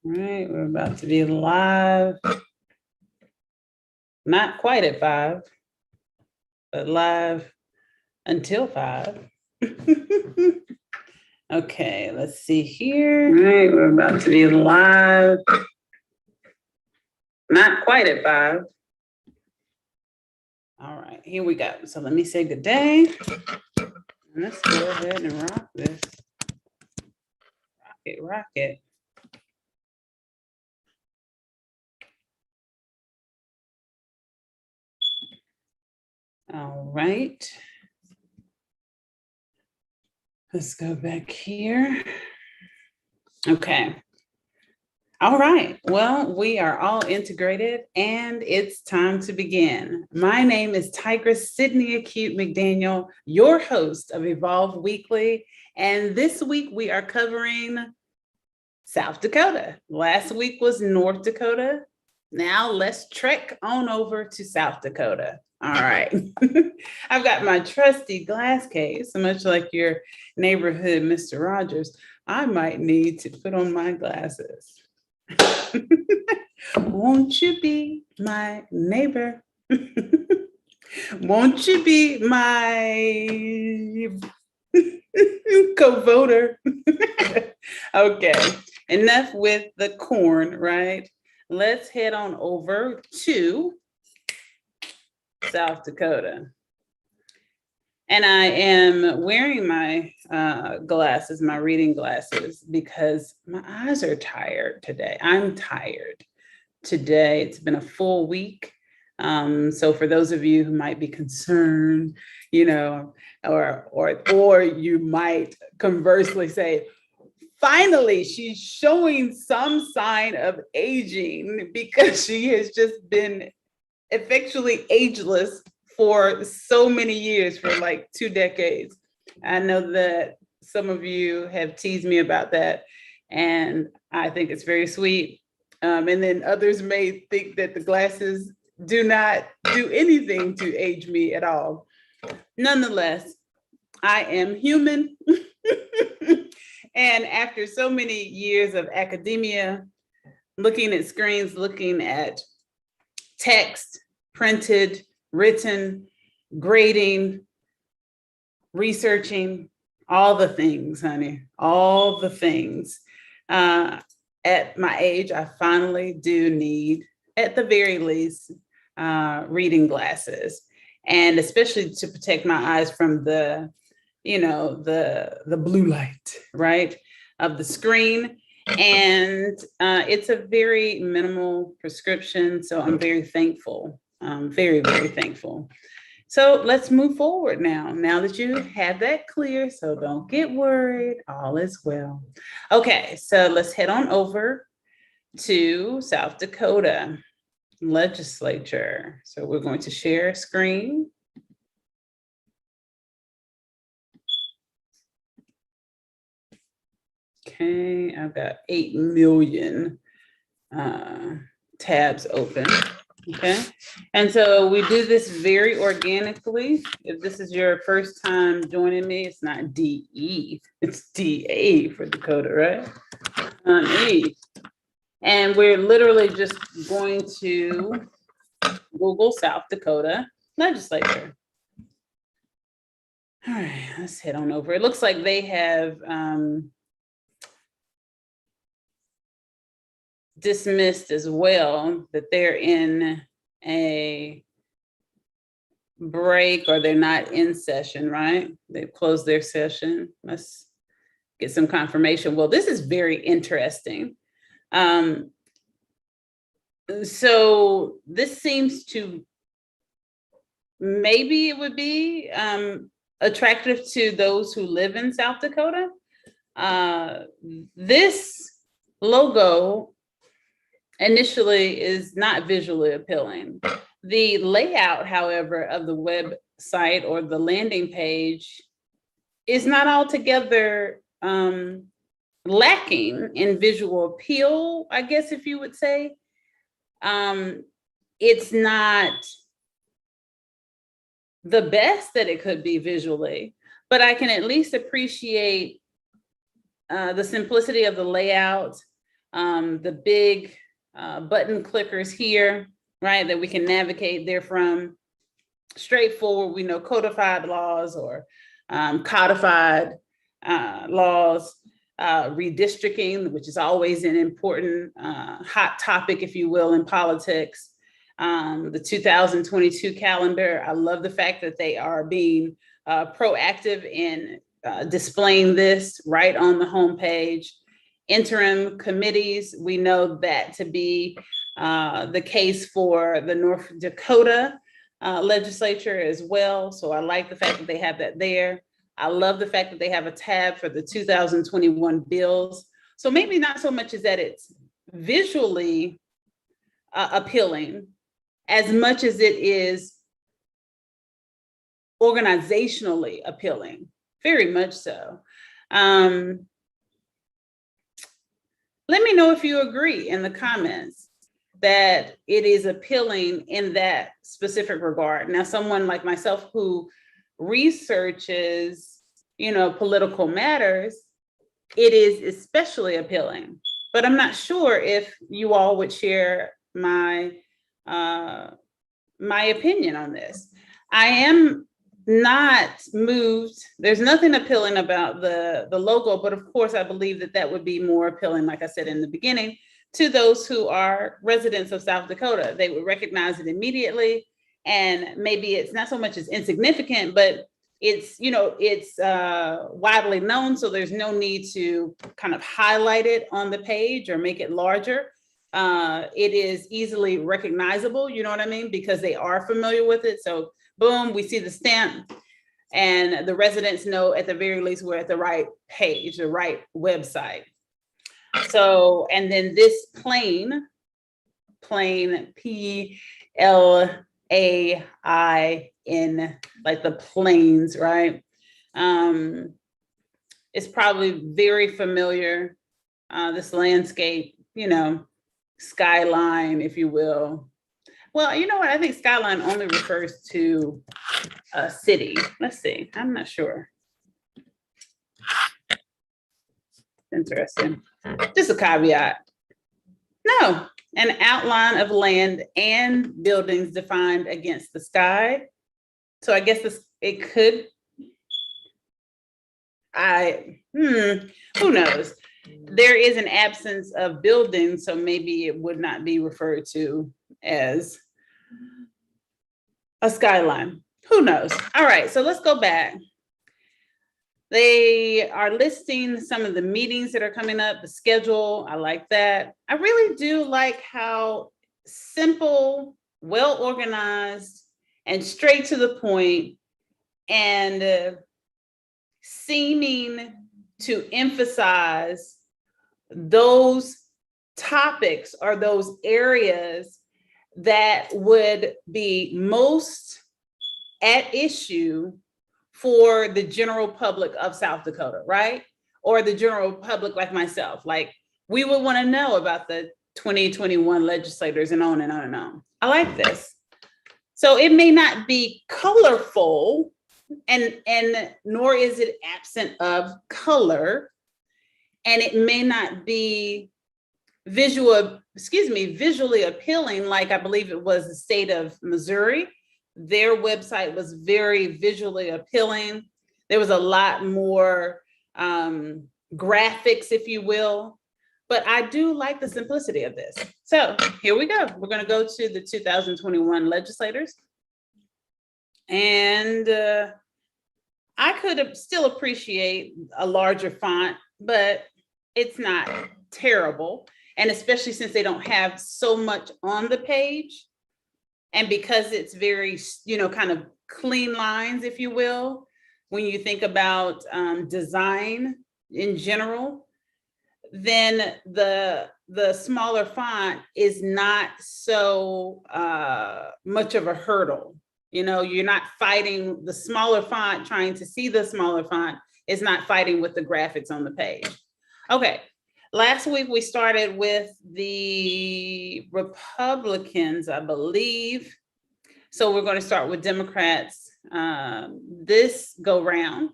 right, we're about to be live. Not quite at 5, but live until 5. Okay, let's see here. All right, we're about to be live. Not quite at 5. All right, here we go. So let me say good day. Let's go ahead and rock this. Rock it, rock it. All right. Let's go back here. Okay. All right. Well, we are all integrated and it's time to begin. My name is Tigress Sydney Acute McDaniel, your host of Evolve Weekly. And this week we are covering South Dakota. Last week was North Dakota. Now let's trek on over to South Dakota. All right. I've got my trusty glass case, much like your neighborhood, Mr. Rogers. I might need to put on my glasses. Won't you be my neighbor? Won't you be my co-voter? Okay, enough with the corn, right? Let's head on over to South Dakota. And I am wearing my glasses, my reading glasses, because my eyes are tired today. I'm tired today. It's been a full week. So for those of you who might be concerned, or you might conversely say, finally, she's showing some sign of aging because she has just been effectually ageless for so many years, for like 2 decades. I know that some of you have teased me about that, and I think it's very sweet. And then others may think that the glasses do not do anything to age me at all. Nonetheless, I am human. And after so many years of academia, looking at screens, looking at text, printed, written, grading, researching, all the things, honey, all the things. At my age, I finally do need, at the very least, reading glasses, and especially to protect my eyes from the blue light, right, of the screen. And it's a very minimal prescription, so I'm very thankful. Very, very thankful. So let's move forward now that you have that clear, so don't get worried, all is well. Okay, so let's head on over to South Dakota legislature. So we're going to share screen. Okay, I've got 8 million tabs open. Okay, and so we do this very organically. If this is your first time joining me, it's not DE, it's DA for Dakota, right? E. And we're literally just going to Google South Dakota legislature. All right, let's head on over. It looks like they have dismissed as well, that they're in a break, or they're not in session, right? They've closed their session. Let's get some confirmation. Well, this is very interesting. So this seems to, maybe it would be attractive to those who live in South Dakota. This logo initially is not visually appealing. The layout, however, of the website or the landing page is not altogether lacking in visual appeal, I guess, if you would say. It's not the best that it could be visually, but I can at least appreciate the simplicity of the layout. the big button clickers here, right, that we can navigate there from. Straightforward, we know codified laws or codified laws, redistricting, which is always an important hot topic, if you will, in politics. The 2022 calendar, I love the fact that they are being proactive in displaying this right on the homepage. Interim committees, we know that to be the case for the North Dakota legislature as well. So I like the fact that they have that there. I love the fact that they have a tab for the 2021 bills. So maybe not so much as that it's visually appealing as much as it is organizationally appealing, very much so. Let me know if you agree in the comments that it is appealing in that specific regard. Now, someone like myself who researches, political matters, it is especially appealing. But I'm not sure if you all would share my opinion on this. I am not moved. There's nothing appealing about the logo, but of course, I believe that that would be more appealing, like I said in the beginning, to those who are residents of South Dakota. They would recognize it immediately. And maybe it's not so much as insignificant, but it's, it's widely known. So there's no need to kind of highlight it on the page or make it larger. It is easily recognizable, you know what I mean? Because they are familiar with it. So boom, we see the stamp and the residents know at the very least we're at the right page, the right website. So, and then this plain P-L-A-I-N, like the plains, right? It's probably very familiar, this landscape, skyline, if you will. Well, you know what? I think skyline only refers to a city. Let's see. I'm not sure. Interesting. Just a caveat. No, an outline of land and buildings defined against the sky. So I guess it could. Who knows? There is an absence of buildings, so maybe it would not be referred to as a skyline. Who knows? All right, so let's go back. They are listing some of the meetings that are coming up, the schedule. I like that. I really do like how simple, well organized, and straight to the point, and seeming to emphasize those topics or those areas that would be most at issue for the general public of South Dakota, right? Or the general public like myself. Like, we would want to know about the 2021 legislators and on and on and on. I like this. So it may not be colorful, and nor is it absent of color, and it may not be visually appealing, like I believe it was the state of Missouri. Their website was very visually appealing. There was a lot more graphics, if you will, but I do like the simplicity of this. So here we go. We're going to go to the 2021 legislators. And I could still appreciate a larger font, but it's not terrible. And especially since they don't have so much on the page, and because it's very, kind of clean lines, if you will, when you think about design in general, then the smaller font is not so much of a hurdle. You're not fighting the smaller font, trying to see the smaller font is not fighting with the graphics on the page. Okay. Last week, we started with the Republicans, I believe. So we're going to start with Democrats this go round.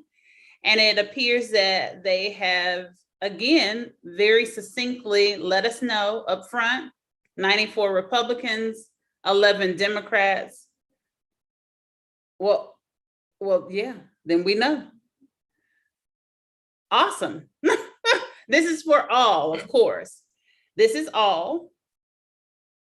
And it appears that they have again, very succinctly let us know up front, 94 Republicans, 11 Democrats. Well, yeah, then we know. Awesome. This is for all, of course. This is all.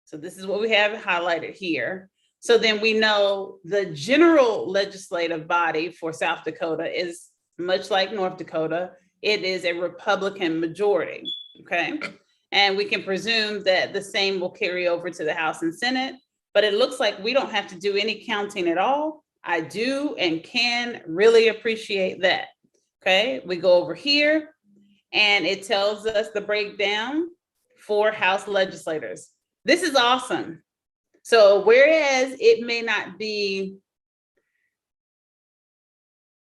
So this is what we have highlighted here. So then we know the general legislative body for South Dakota is much like North Dakota. It is a Republican majority, okay? And we can presume that the same will carry over to the House and Senate, but it looks like we don't have to do any counting at all. I do and can really appreciate that, okay? We go over here and it tells us the breakdown for House legislators. This is awesome. So whereas it may not be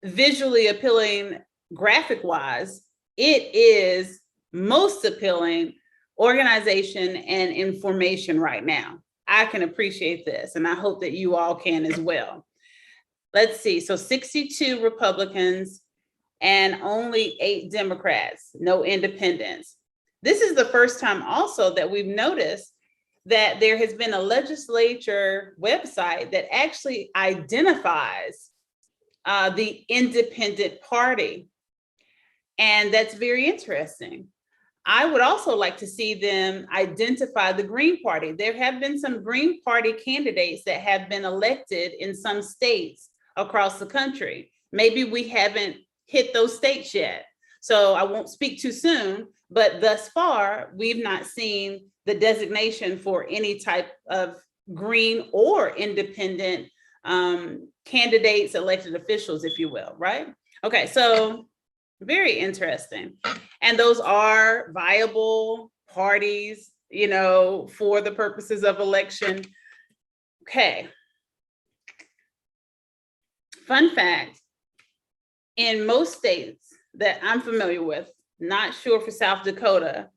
visually appealing graphic wise, it is most appealing organization and information right now. I can appreciate this, and I hope that you all can as well. Let's see, so 62 Republicans and only 8 Democrats, no independents. This is the first time also that we've noticed that there has been a legislature website that actually identifies the independent party. And that's very interesting. I would also like to see them identify the Green Party. There have been some Green Party candidates that have been elected in some states across the country. Maybe we haven't hit those states yet. So I won't speak too soon, but thus far, we've not seen the designation for any type of green or independent candidates, elected officials, if you will, right? Okay, so very interesting. And those are viable parties, you know, for the purposes of election. Okay. Fun fact, in most states that I'm familiar with, not sure for South Dakota,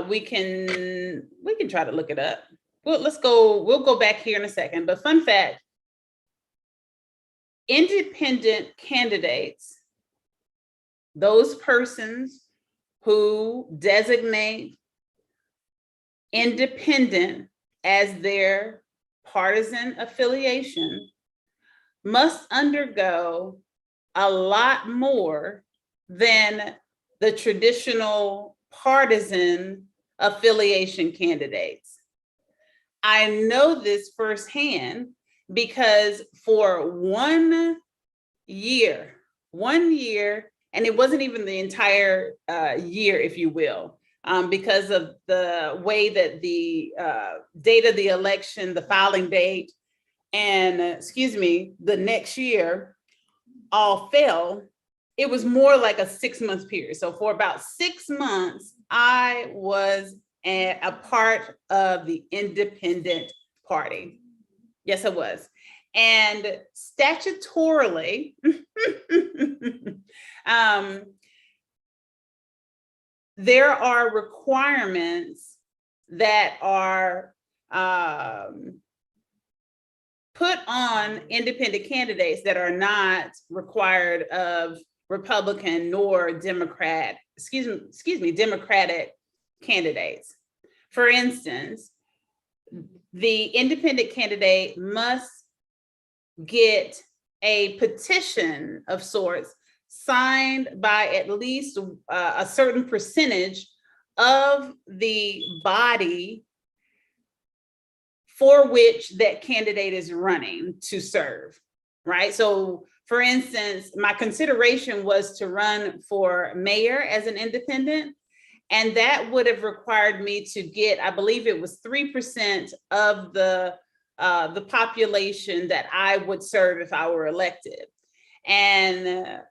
we can try to look it up. Well, we'll go back here in a second, but fun fact, independent candidates, those persons who designate independent as their partisan affiliation must undergo a lot more than the traditional partisan affiliation candidates. I know this firsthand because for 1 year, and it wasn't even the entire year, if you will, because of the way that the date of the election, the filing date, and the next year all fell. It was more like a 6-month period. So for about 6 months, I was a part of the independent party. Yes, I was. And statutorily, there are requirements that are put on independent candidates that are not required of Republican nor Democratic candidates. For instance, the independent candidate must get a petition of sorts signed by at least a certain percentage of the body for which that candidate is running to serve, right? So for instance, my consideration was to run for mayor as an independent, and that would have required me to get, I believe it was 3% of the population that I would serve if I were elected. And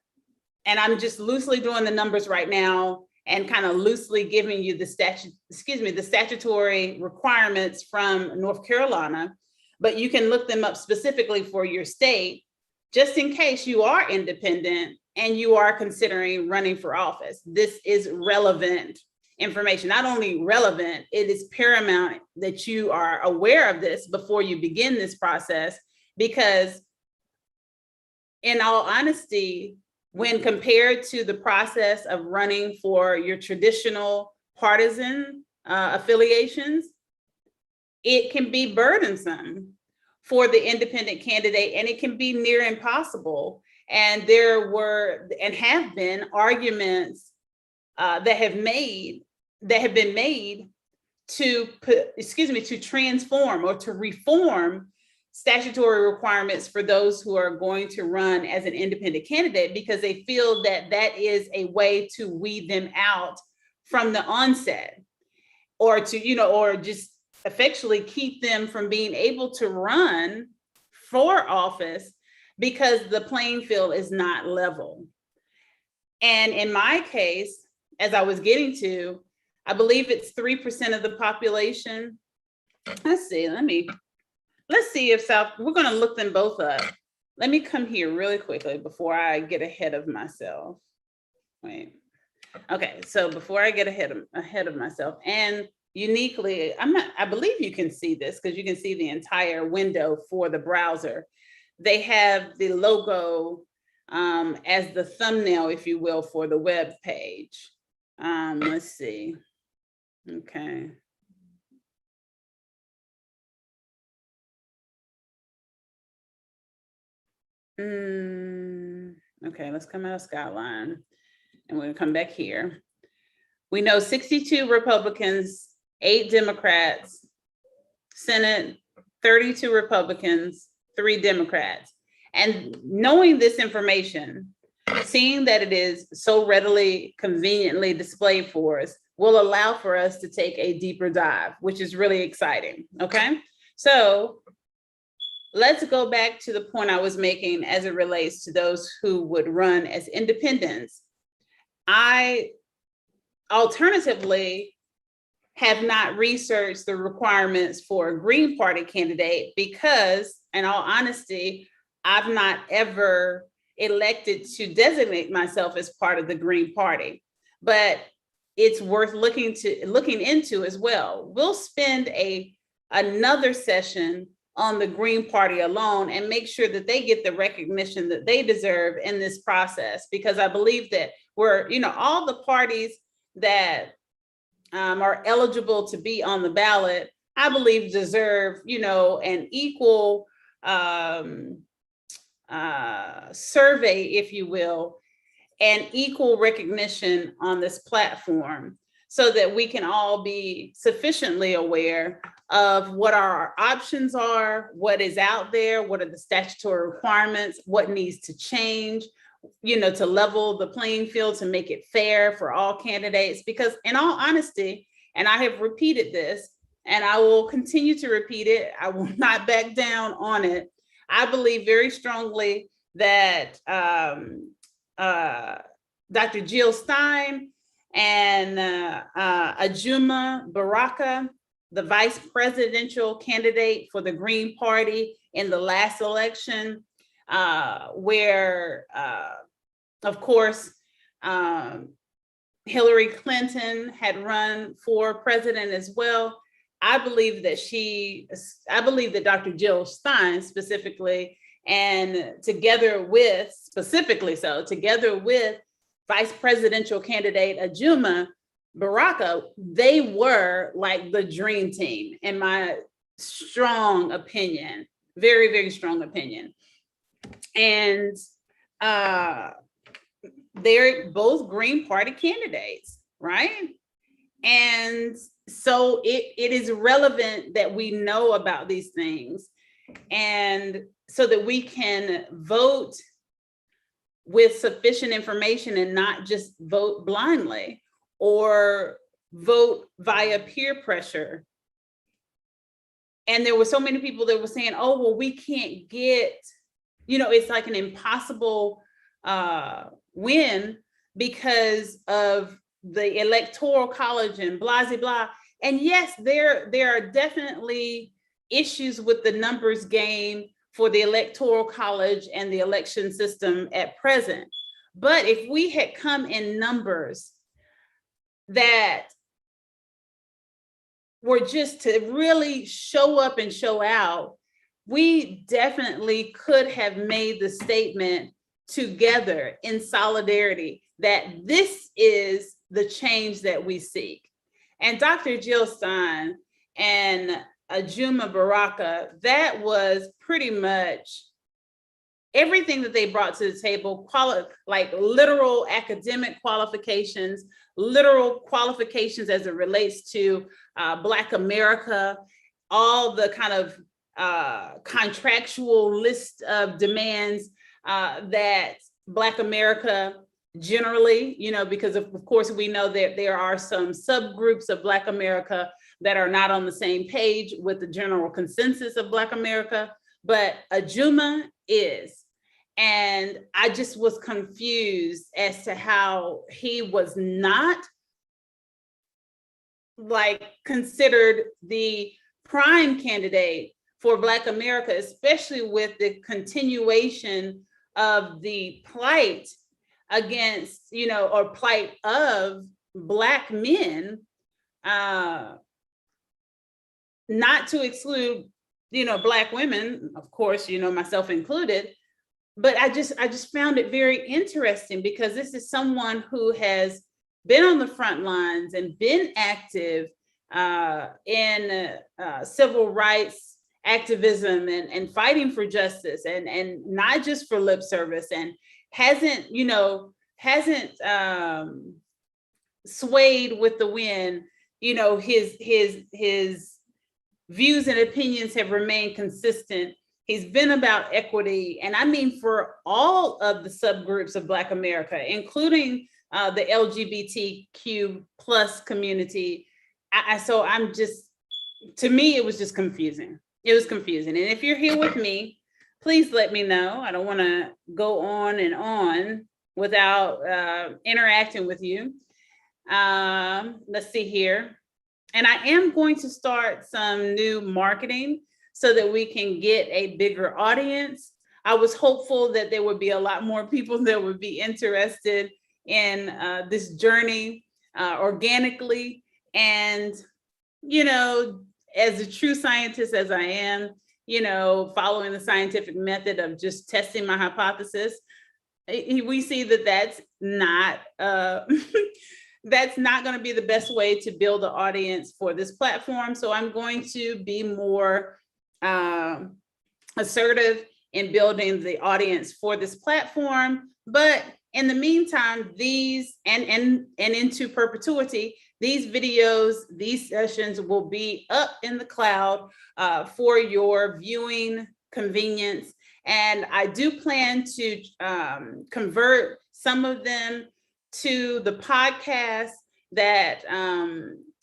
I'm just loosely doing the numbers right now and kind of loosely giving you the statutory requirements from North Carolina, but you can look them up specifically for your state, just in case you are independent and you are considering running for office. This is relevant information. Not only relevant, it is paramount that you are aware of this before you begin this process, because in all honesty, when compared to the process of running for your traditional partisan affiliations, it can be burdensome for the independent candidate, and it can be near impossible. And there were and have been arguments that have been made to to transform or to reform statutory requirements for those who are going to run as an independent candidate, because they feel that that is a way to weed them out from the onset, or to, or just effectually keep them from being able to run for office because the playing field is not level. And in my case, as I was getting to, I believe it's 3% of the population. Let's see if we're going to look them both up. Let me come here really quickly before I get ahead of myself. Wait. Okay, so before I get ahead of myself, and uniquely, I believe you can see this because you can see the entire window for the browser. They have the logo as the thumbnail, if you will, for the web page. Let's see. Okay. Okay, let's come out of Skyline and we're gonna come back here. We know 62 Republicans, 8 Democrats, Senate, 32 Republicans, 3 Democrats. And knowing this information, seeing that it is so readily, conveniently displayed for us, will allow for us to take a deeper dive, which is really exciting, okay? So let's go back to the point I was making as it relates to those who would run as independents. I alternatively have not researched the requirements for a Green Party candidate because, in all honesty, I've not ever elected to designate myself as part of the Green Party, but it's worth looking into as well. We'll spend another session on the Green Party alone and make sure that they get the recognition that they deserve in this process, because I believe that all the parties that are eligible to be on the ballot, I believe deserve, an equal survey, if you will, and equal recognition on this platform, so that we can all be sufficiently aware of what our options are, what is out there, what are the statutory requirements, what needs to change, to level the playing field, to make it fair for all candidates. Because in all honesty, and I have repeated this, and I will continue to repeat it, I will not back down on it. I believe very strongly that Dr. Jill Stein and Ajuma Baraka, the vice presidential candidate for the Green Party in the last election, where, of course, Hillary Clinton had run for president as well. I believe that Dr. Jill Stein specifically, and together with vice presidential candidate Ajuma Baraka, they were like the dream team, in my strong opinion, very, very strong opinion. And they're both Green Party candidates, right? And so it is relevant that we know about these things, and so that we can vote with sufficient information and not just vote blindly or vote via peer pressure. And there were so many people that were saying, oh, well, we can't get, it's like an impossible win because of the electoral college and blah, blah, blah. And yes, there are definitely issues with the numbers game for the electoral college and the election system at present. But if we had come in numbers that were just to really show up and show out, we definitely could have made the statement together in solidarity that this is the change that we seek. And Dr. Jill Stein and Ajuma Baraka, that was pretty much everything that they brought to the table, like literal academic qualifications, literal qualifications as it relates to Black America, all the kind of contractual list of demands that Black America generally, because of course we know that there are some subgroups of Black America that are not on the same page with the general consensus of Black America, but Ajuma is. And I just was confused as to how he was not like considered the prime candidate for Black America, especially with the continuation of the plight against, or plight of Black men, not to exclude, Black women, of course, myself included. But I just found it very interesting because this is someone who has been on the front lines and been active in civil rights activism and fighting for justice and not just for lip service, and hasn't swayed with the wind. His views and opinions have remained consistent. He's been about equity, and I mean for all of the subgroups of Black America, including the LGBTQ plus community. To me, it was just confusing. It was confusing. And if you're here with me, please let me know. I don't want to go on and on without interacting with you. Let's see here. And I am going to start some new marketing so that we can get a bigger audience. I was hopeful that there would be a lot more people that would be interested in this journey organically. And, as a true scientist as I am, following the scientific method of just testing my hypothesis, we see that that's not that's not going to be the best way to build an audience for this platform. So I'm going to be more assertive in building the audience for this platform. But in the meantime, these and into perpetuity, these videos, these sessions will be up in the cloud for your viewing convenience. And I do plan to convert some of them to the podcast that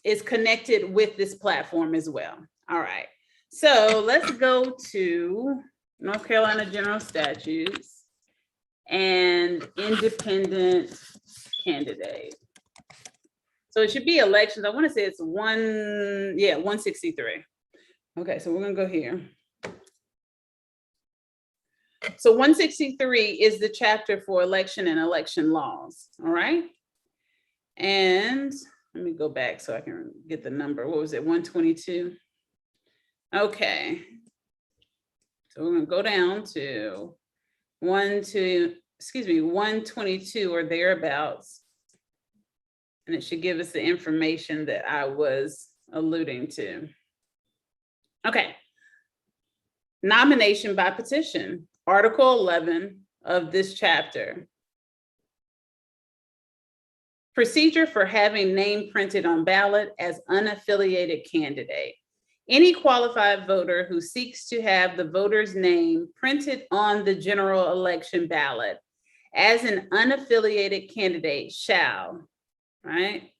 is connected with this platform as well. All right. So let's go to North Carolina General Statutes and independent candidate. So it should be elections. I want to say it's 163. Okay, so we're going to go here. So 163 is the chapter for election and election laws. All right. And let me go back so I can get the number. What was it? 122. Okay. So we're going to go down to 122 or thereabouts. And it should give us the information that I was alluding to. Okay. Nomination by petition, Article 11 of this chapter. Procedure for having name printed on ballot as unaffiliated candidate. Any qualified voter who seeks to have the voter's name printed on the general election ballot as an unaffiliated candidate shall, right?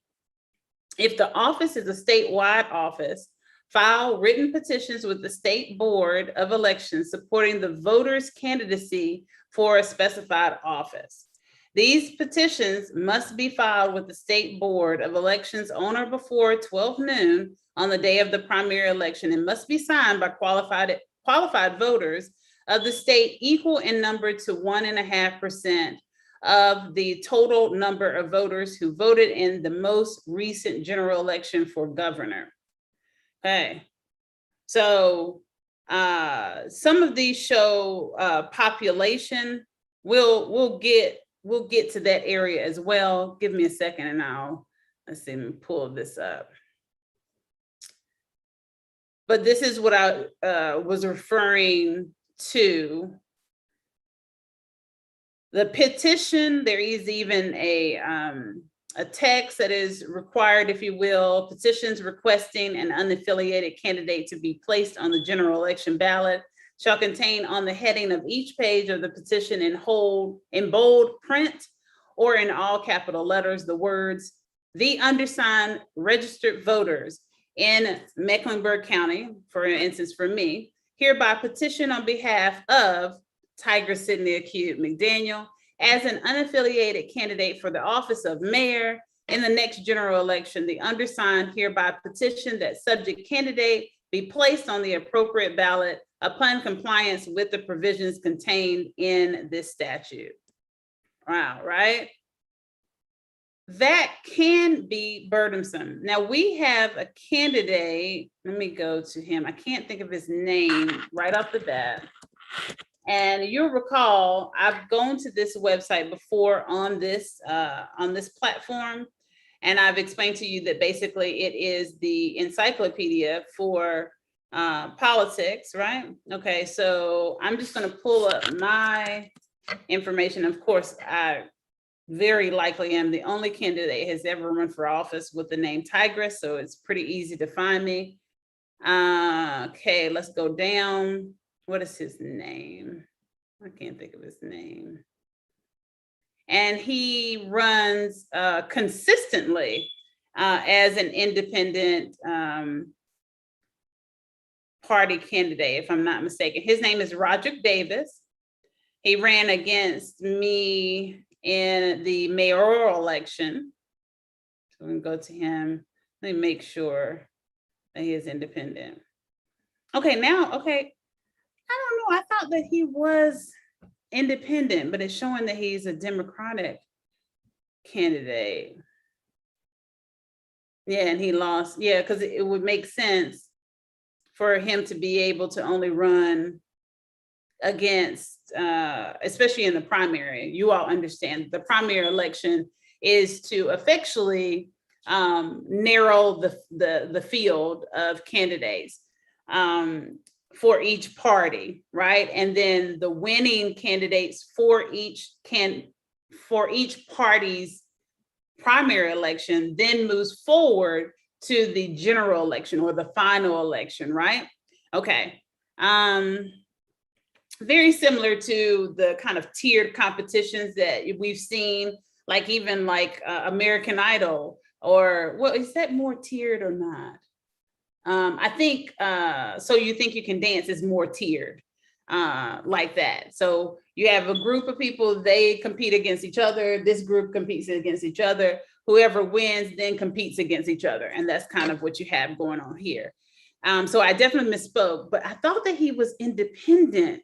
If the office is a statewide office, file written petitions with the State Board of Elections supporting the voter's candidacy for a specified office. These petitions must be filed with the State Board of Elections on or before 12 noon on the day of the primary election and must be signed by qualified voters of the state equal in number to 1.5% of the total number of voters who voted in the most recent general election for governor. Okay, so some of these show population we'll get to that area as well. Give me a second and let's see, let me pull this up. But this is what I was referring to. The petition, there is even a text that is required, if you will, petitions requesting an unaffiliated candidate to be placed on the general election ballot shall contain on the heading of each page of the petition in bold print or in all capital letters, the words, "The undersigned registered voters in Mecklenburg County," for instance, for me, "hereby petition on behalf of Tigress Sidney Acute McDaniel as an unaffiliated candidate for the office of mayor in the next general election. The undersigned hereby petition that subject candidate be placed on the appropriate ballot upon compliance with the provisions contained in this statute." Wow, right? That can be burdensome. Now we have a candidate, let me go to him. I can't think of his name right off the bat. And you'll recall, I've gone to this website before on this platform, and I've explained to you that basically it is the encyclopedia for politics, right? Okay, so I'm just going to pull up my information. Of course, I very likely am the only candidate has ever run for office with the name Tigress, so it's pretty easy to find me. Okay, let's go down. What is his name? I can't think of his name. And he runs consistently as an independent party candidate, if I'm not mistaken. His name is Roderick Davis. He ran against me in the mayoral election. So we can go to him. Let me make sure that he is independent. Okay, now, okay. I don't know. I thought that he was independent, but it's showing that he's a Democratic candidate. Yeah, and he lost. Yeah, because it would make sense for him to be able to only run against, especially in the primary. You all understand the primary election is to effectually narrow the field of candidates for each party, right? And then the winning candidates for each party's primary election then moves forward to the general election or the final election, right? Okay. Very similar to the kind of tiered competitions that we've seen, like even like American Idol, or well, is that more tiered or not? I think So You Think You Can Dance is more tiered like that. So you have a group of people, they compete against each other. This group competes against each other. Whoever wins then competes against each other. And that's kind of what you have going on here. So I definitely misspoke, but I thought that he was independent.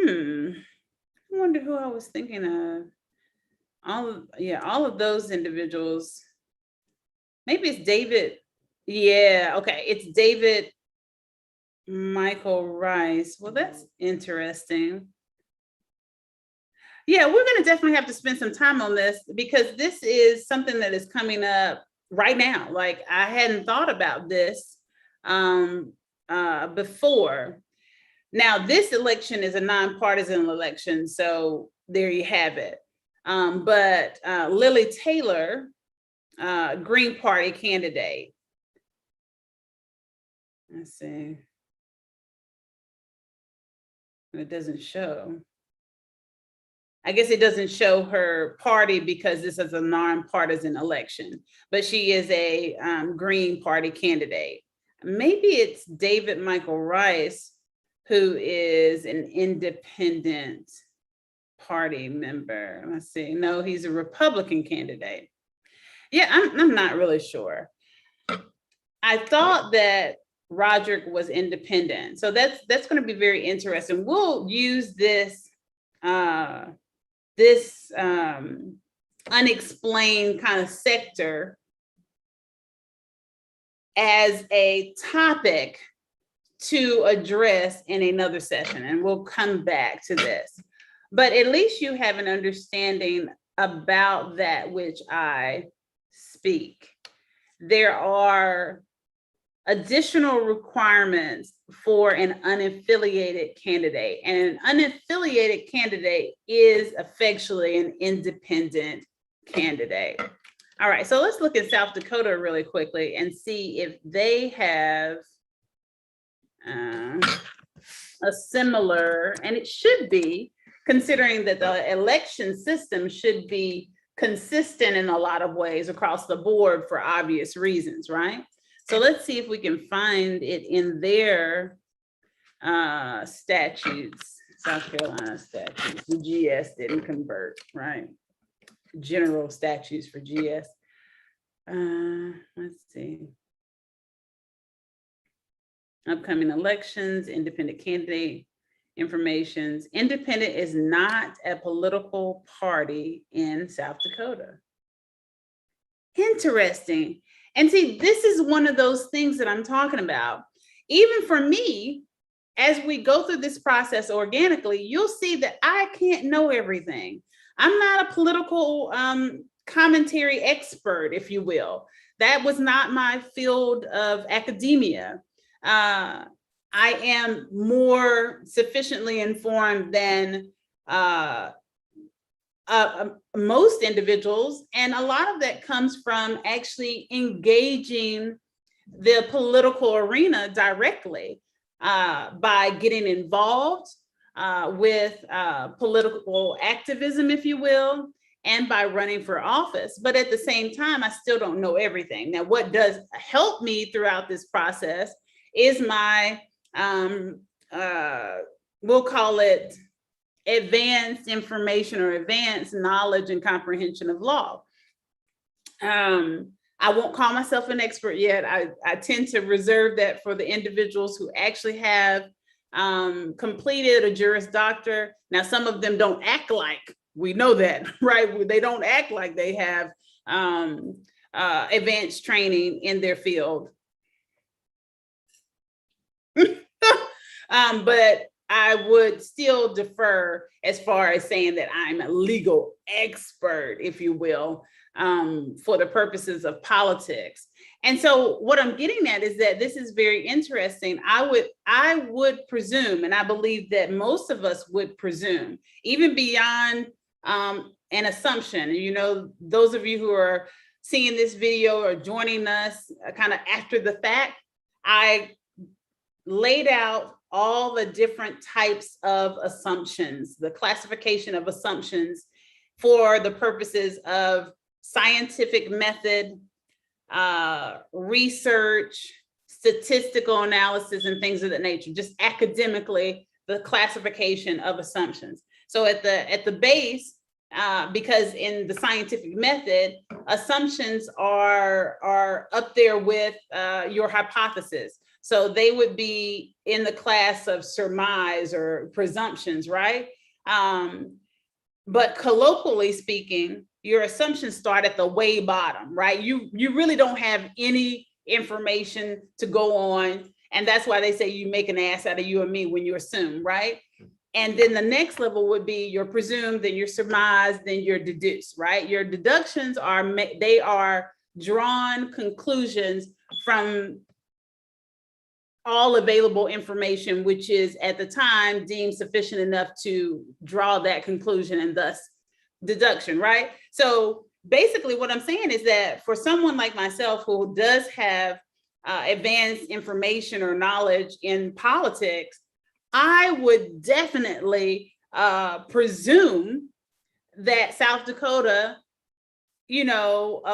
I wonder who I was thinking of. All of those individuals. Maybe it's David. Yeah, okay. It's David Michael Rice. Well, that's interesting. Yeah, we're going to definitely have to spend some time on this because this is something that is coming up right now. Like I hadn't thought about this before. Now, this election is a nonpartisan election, so there you have it. But Lily Taylor, Green Party candidate. Let's see. It doesn't show. I guess it doesn't show her party because this is a nonpartisan election, but she is a Green Party candidate. Maybe it's David Michael Rice, who is an independent party member. Let's see. No, he's a Republican candidate. Yeah, I'm not really sure. I thought that Roderick was independent. So that's going to be very interesting. We'll use this unexplained kind of sector as a topic to address in another session, and we'll come back to this. But at least you have an understanding about that which I speak. There are additional requirements for an unaffiliated candidate, and an unaffiliated candidate is effectually an independent candidate. All right, so let's look at South Dakota really quickly and see if they have a similar, and it should be, considering that the election system should be consistent in a lot of ways across the board for obvious reasons, right? So let's see if we can find it in their statutes, South Carolina statutes. The GS didn't convert, right? General statutes for GS. Let's see. Upcoming elections, independent candidate informations. Independent is not a political party in South Dakota. Interesting. And see, this is one of those things that I'm talking about. Even for me, as we go through this process organically, you'll see that I can't know everything. I'm not a political commentary expert, if you will. That was not my field of academia. I am more sufficiently informed than most individuals, and a lot of that comes from actually engaging the political arena directly by getting involved with political activism, if you will, and by running for office. But at the same time, I still don't know everything. Now, what does help me throughout this process is my, we'll call it advanced information or advanced knowledge and comprehension of law. I won't call myself an expert yet. I tend to reserve that for the individuals who actually have completed a Juris Doctor. Now, some of them don't act like, we know that, right? They don't act like they have advanced training in their field. But I would still defer as far as saying that I'm a legal expert, if you will, for the purposes of politics. And so what I'm getting at is that this is very interesting. I would presume, and I believe that most of us would presume, even beyond an assumption. You know, those of you who are seeing this video or joining us kind of after the fact, I laid out all the different types of assumptions, the classification of assumptions for the purposes of scientific method, research, statistical analysis, and things of that nature, just academically, the classification of assumptions. So at the base, because in the scientific method, assumptions are up there with your hypothesis. So they would be in the class of surmise or presumptions, right? But colloquially speaking, your assumptions start at the way bottom, right? You really don't have any information to go on. And that's why they say you make an ass out of you and me when you assume, right? And then the next level would be your presumed, then your surmise, then your deduce, right? Your deductions they are drawn conclusions from all available information, which is at the time deemed sufficient enough to draw that conclusion and thus deduction, right? So basically what I'm saying is that for someone like myself who does have advanced information or knowledge in politics, I would definitely presume that South Dakota,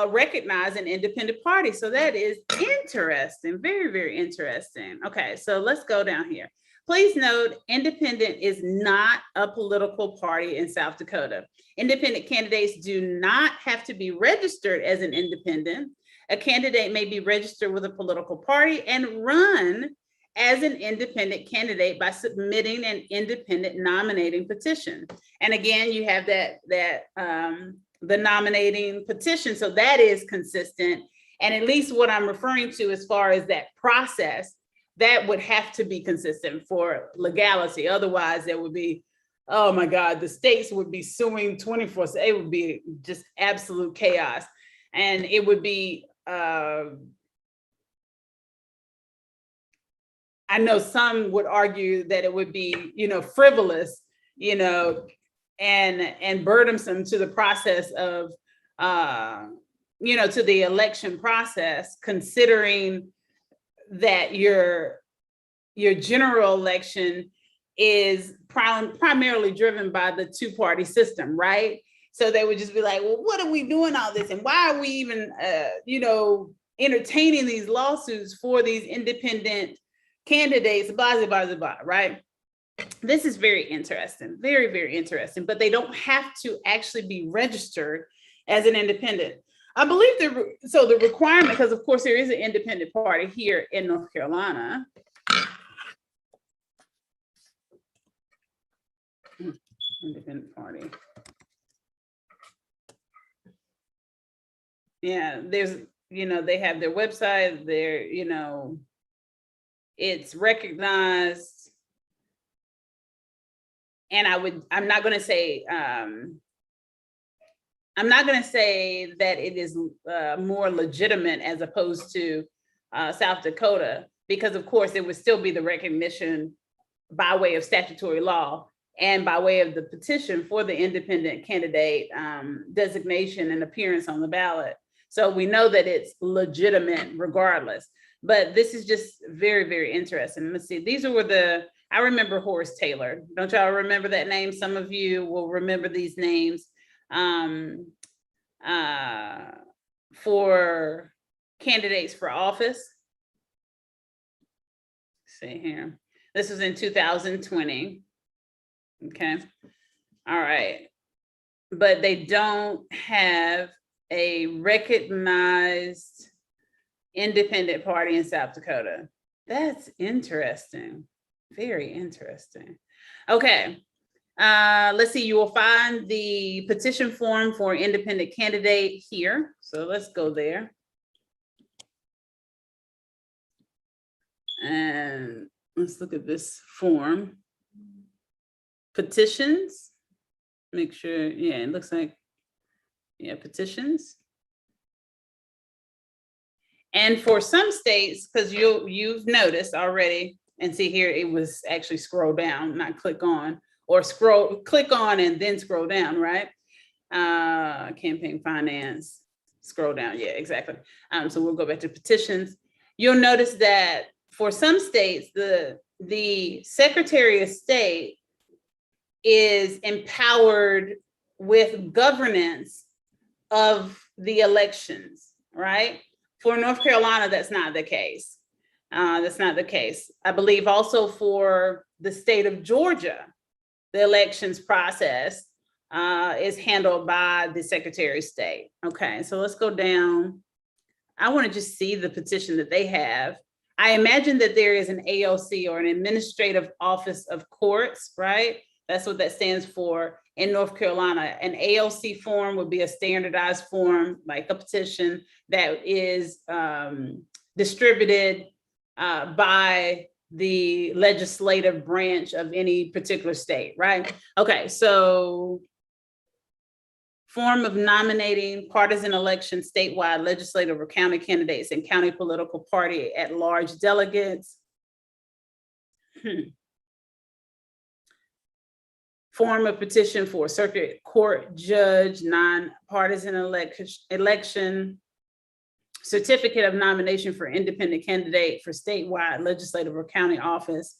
recognize an independent party. So that is interesting, very, very interesting. Okay, so let's go down here. Please note, independent is not a political party in South Dakota. Independent candidates do not have to be registered as an independent. A candidate may be registered with a political party and run as an independent candidate by submitting an independent nominating petition. And again, you have the nominating petition. So that is consistent. And at least what I'm referring to as far as that process, that would have to be consistent for legality. Otherwise, there would be, oh my God, the states would be suing 24/7. It would be just absolute chaos. And it would be, I know some would argue that it would be, frivolous, and burdensome to the process of, to the election process, considering that your general election is primarily driven by the two-party system, right? So they would just be like, well, what are we doing all this? And why are we even, entertaining these lawsuits for these independent candidates, blah, blah, blah, blah, right? This is very interesting, very, very interesting, but they don't have to actually be registered as an independent. I believe the requirement, because of course there is an independent party here in North Carolina. Independent party. Yeah, there's, they have their website, it's recognized. And I'm not going to say that it is more legitimate as opposed to South Dakota, because of course it would still be the recognition by way of statutory law and by way of the petition for the independent candidate designation and appearance on the ballot. So we know that it's legitimate regardless, but this is just very, very interesting. Let's see, these were I remember Horace Taylor. Don't y'all remember that name? Some of you will remember these names for candidates for office. Let's see here. This was in 2020. Okay. All right. But they don't have a recognized independent party in South Dakota. That's interesting. Very interesting. Okay. Let's see, you will find the petition form for independent candidate here. So let's go there. And let's look at this form. Petitions. Make sure, yeah, it looks like, yeah, petitions. And for some states, because you've noticed already, and see here, it was actually scroll down, not click on, or click on and then scroll down, right? Campaign finance, scroll down, yeah, exactly. So we'll go back to petitions. You'll notice that for some states, the Secretary of State is empowered with governance of the elections, right? For North Carolina, that's not the case. That's not the case. I believe also for the state of Georgia, the elections process is handled by the Secretary of State. Okay, so let's go down. I want to just see the petition that they have. I imagine that there is an AOC, or an Administrative Office of Courts, right? That's what that stands for in North Carolina. An AOC form would be a standardized form, like a petition that is distributed by the legislative branch of any particular state, right? Okay, so form of nominating partisan election statewide legislative or county candidates and county political party at large delegates. Form of petition for circuit court judge, non-partisan election. Certificate of nomination for independent candidate for statewide legislative or county office.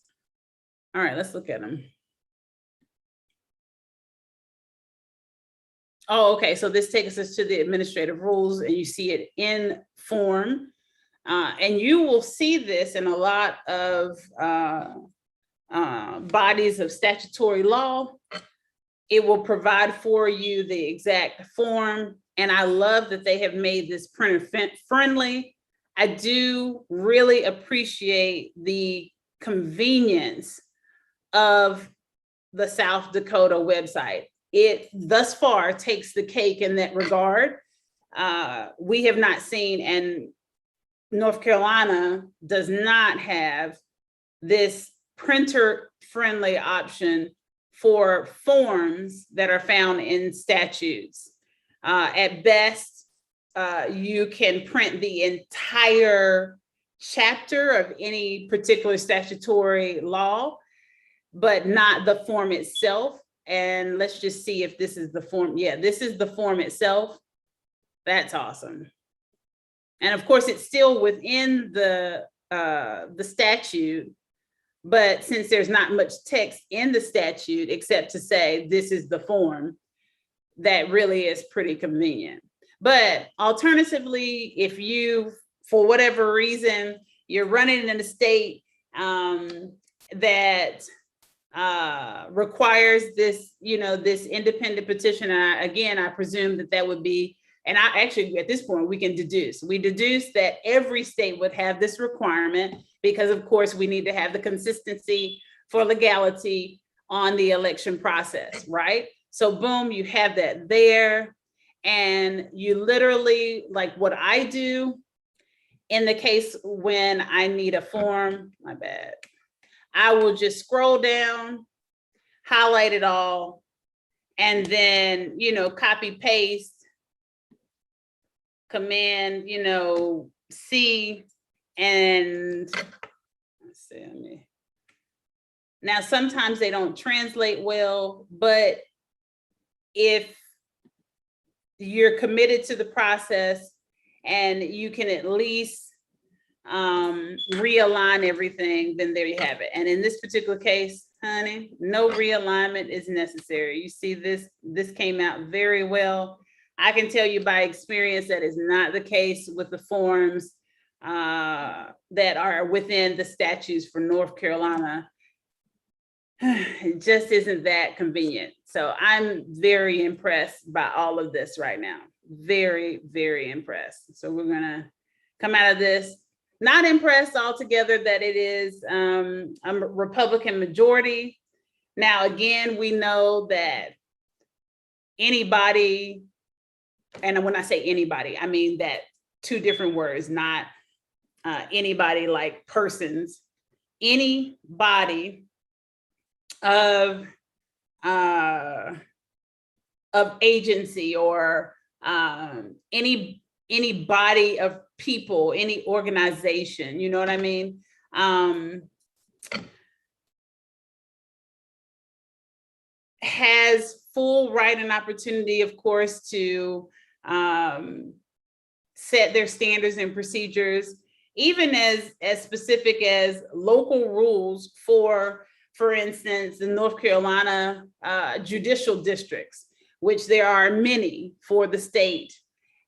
All right, let's look at them. Oh, okay, so this takes us to the administrative rules, and you see it in form. And you will see this in a lot of bodies of statutory law. It will provide for you the exact form. And I love that they have made this printer friendly. I do really appreciate the convenience of the South Dakota website. It thus far takes the cake in that regard. We have not seen, and North Carolina does not have this printer-friendly option for forms that are found in statutes. At best, you can print the entire chapter of any particular statutory law, but not the form itself. And let's just see if this is the form. Yeah, this is the form itself. That's awesome. And of course, it's still within the statute, but since there's not much text in the statute except to say this is the form, that really is pretty convenient. But alternatively, if you, for whatever reason, you're running in a state that requires this, this independent petition, and I presume that would be, and I actually, at this point, we deduce that every state would have this requirement because, of course, we need to have the consistency for legality on the election process, right? So boom, you have that there. And you literally, like what I do in the case when I need a form, my bad, I will just scroll down, highlight it all, and then, copy paste, Command, C, and let's see, now sometimes they don't translate well, but if you're committed to the process and you can at least realign everything, then there you have it. And in this particular case, honey, no realignment is necessary. You see this came out very well. I can tell you by experience that is not the case with the forms that are within the statutes for North Carolina. It just isn't that convenient. So I'm very impressed by all of this right now. Very, very impressed. So we're gonna come out of this. Not impressed altogether that it is a Republican majority. Now, again, we know that anybody, and when I say anybody, I mean that two different words, not anybody like persons, any body of agency or any body of people, any organization, you know what I mean? Has full right and opportunity, of course, to set their standards and procedures, even as specific as local rules for instance, the North Carolina judicial districts, which there are many for the state.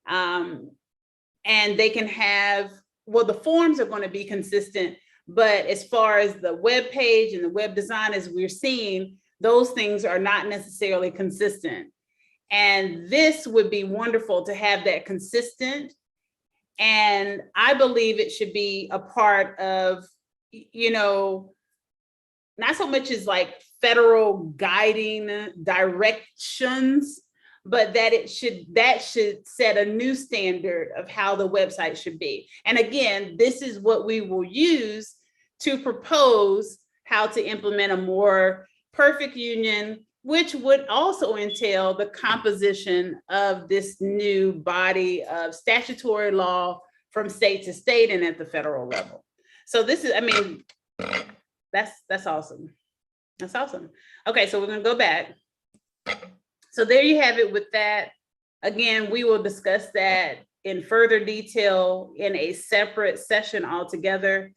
And they can have, well, the forms are going to be consistent, but as far as the web page and the web design, as we're seeing, those things are not necessarily consistent. And this would be wonderful to have that consistent. And I believe it should be a part of, not so much as like federal guiding directions, but that should set a new standard of how the website should be. And again, this is what we will use to propose how to implement a more perfect union, which would also entail the composition of this new body of statutory law from state to state and at the federal level. So this is, that's awesome. That's awesome. Okay, so we're gonna go back. So there you have it with that. Again, we will discuss that in further detail in a separate session altogether.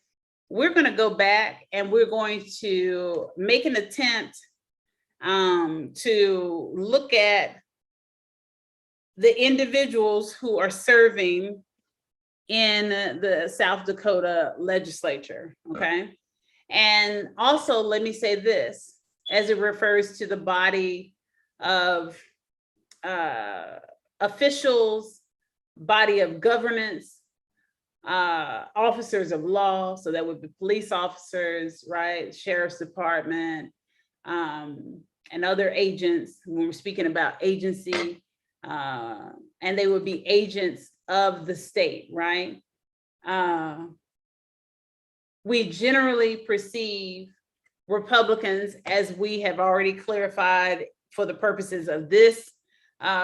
We're gonna go back and we're going to make an attempt to look at the individuals who are serving in the South Dakota legislature, okay? And also, let me say this, as it refers to the body of officials, body of governance, officers of law, so that would be police officers, right? Sheriff's Department, and other agents, when we're speaking about agency, and they would be agents of the state, right? we generally perceive Republicans, as we have already clarified for the purposes of this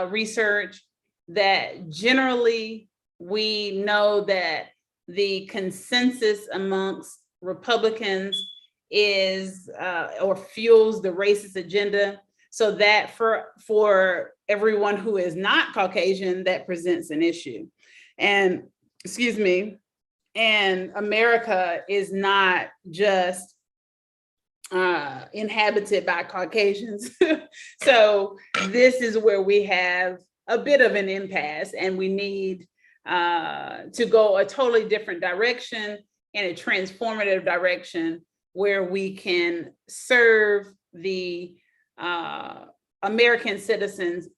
research, that generally we know that the consensus amongst Republicans is or fuels the racist agenda. So that for everyone who is not Caucasian, that presents an issue. And excuse me, and America is not just inhabited by Caucasians. So this is where we have a bit of an impasse, and we need to go a totally different direction, in a transformative direction, where we can serve the American citizens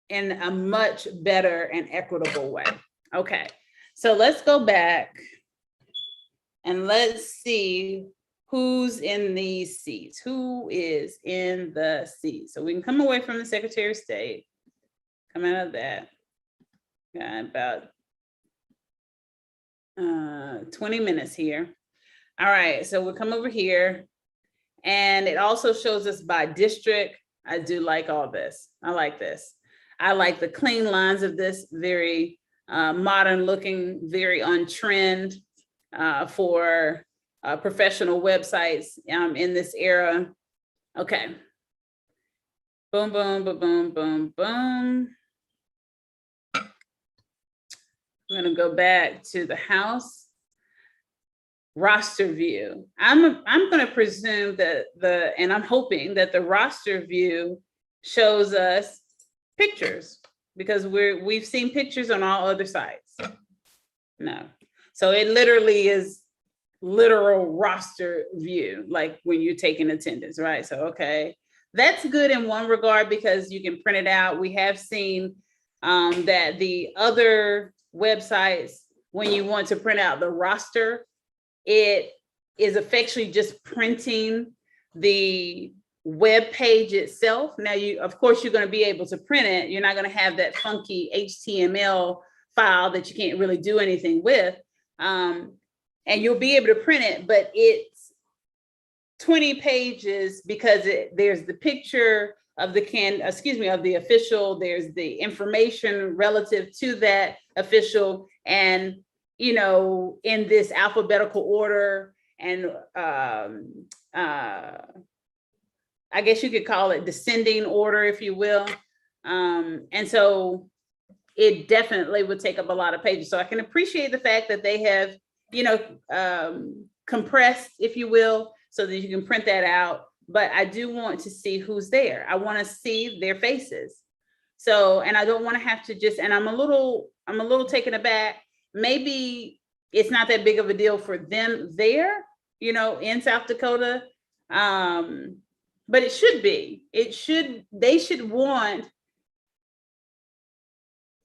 in a much better and equitable way. Okay, so let's go back and let's see who's in these seats. Who is in the seats? So we can come away from the Secretary of State, come out of that. Got about 20 minutes here. All right, so we'll come over here, and it also shows us by district. I do like all this. I like this. I like the clean lines of this, very modern looking, very on trend for professional websites in this era. Okay. Boom, boom, boom, boom, boom, boom. I'm gonna go back to the House roster view. I'm gonna presume that and I'm hoping that the roster view shows us pictures, because we've seen pictures on all other sites. No. So it literally is literal roster view, like when you're taking attendance, right? So, okay, that's good in one regard, because you can print it out. We have seen that the other websites, when you want to print out the roster, it is effectively just printing the web page itself. Now, of course, you're going to be able to print it. You're not going to have that funky HTML file that you can't really do anything with. And you'll be able to print it, but it's 20 pages, because there's the picture of the official, there's the information relative to that official, and in this alphabetical order, and I guess you could call it descending order, if you will. And so it definitely would take up a lot of pages. So I can appreciate the fact that they have compressed, if you will, so that you can print that out. But I do want to see who's there. I want to see their faces. So, and I don't want to have to just, and I'm a little taken aback. Maybe it's not that big of a deal for them there, in South Dakota. But it should be. They should want